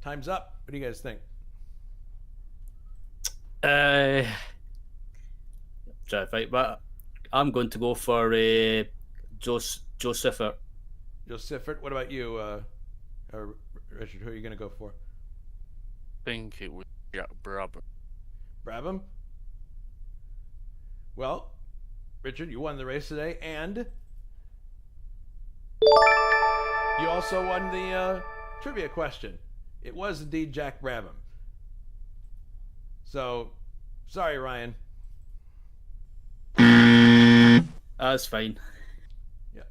Time's up. What do you guys think? Try to fight, but I'm going to go for Joe Siffert. Joe Siffert. What about you, Richard? Who are you going to go for? I think it was Jack Brabham. Brabham? Well, Richard, you won the race today, and you also won the trivia question. It was indeed Jack Brabham. So, sorry, Ryan. That's fine. Yeah.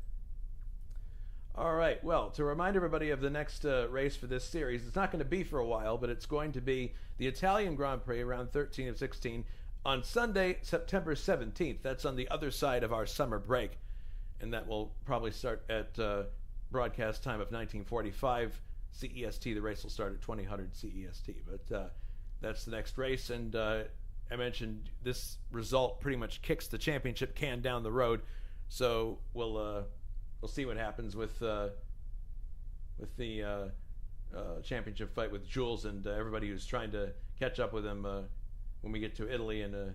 All right. Well, to remind everybody of the next race for this series, it's not going to be for a while, but it's going to be the Italian Grand Prix around 13 of 16 on Sunday, September 17th. That's on the other side of our summer break, and that will probably start at broadcast time of 1945 CEST. The race will start at 2000 CEST, but that's the next race. And I mentioned this result pretty much kicks the championship can down the road, so we'll see what happens with the championship fight with Jules and everybody who's trying to catch up with him when we get to Italy in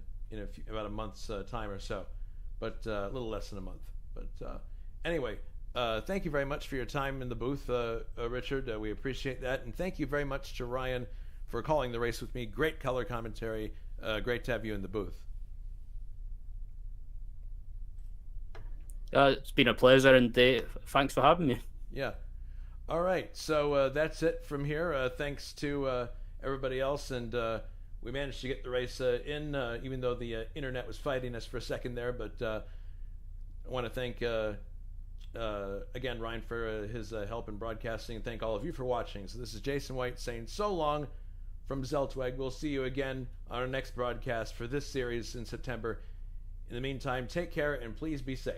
about a month's time or so, but a little less than a month. But anyway, thank you very much for your time in the booth, Richard. We appreciate that. And thank you very much to Ryan for calling the race with me. Great color commentary. Great to have you in the booth. It's been a pleasure, and thanks for having me. Yeah. All right. So that's it from here. Thanks to everybody else. And we managed to get the race in, even though the internet was fighting us for a second there. But I want to thank, again, Ryan for his help in broadcasting, and thank all of you for watching. So this is Jason White saying so long from Zeltweg. We'll see you again on our next broadcast for this series in September. In the meantime, take care and please be safe.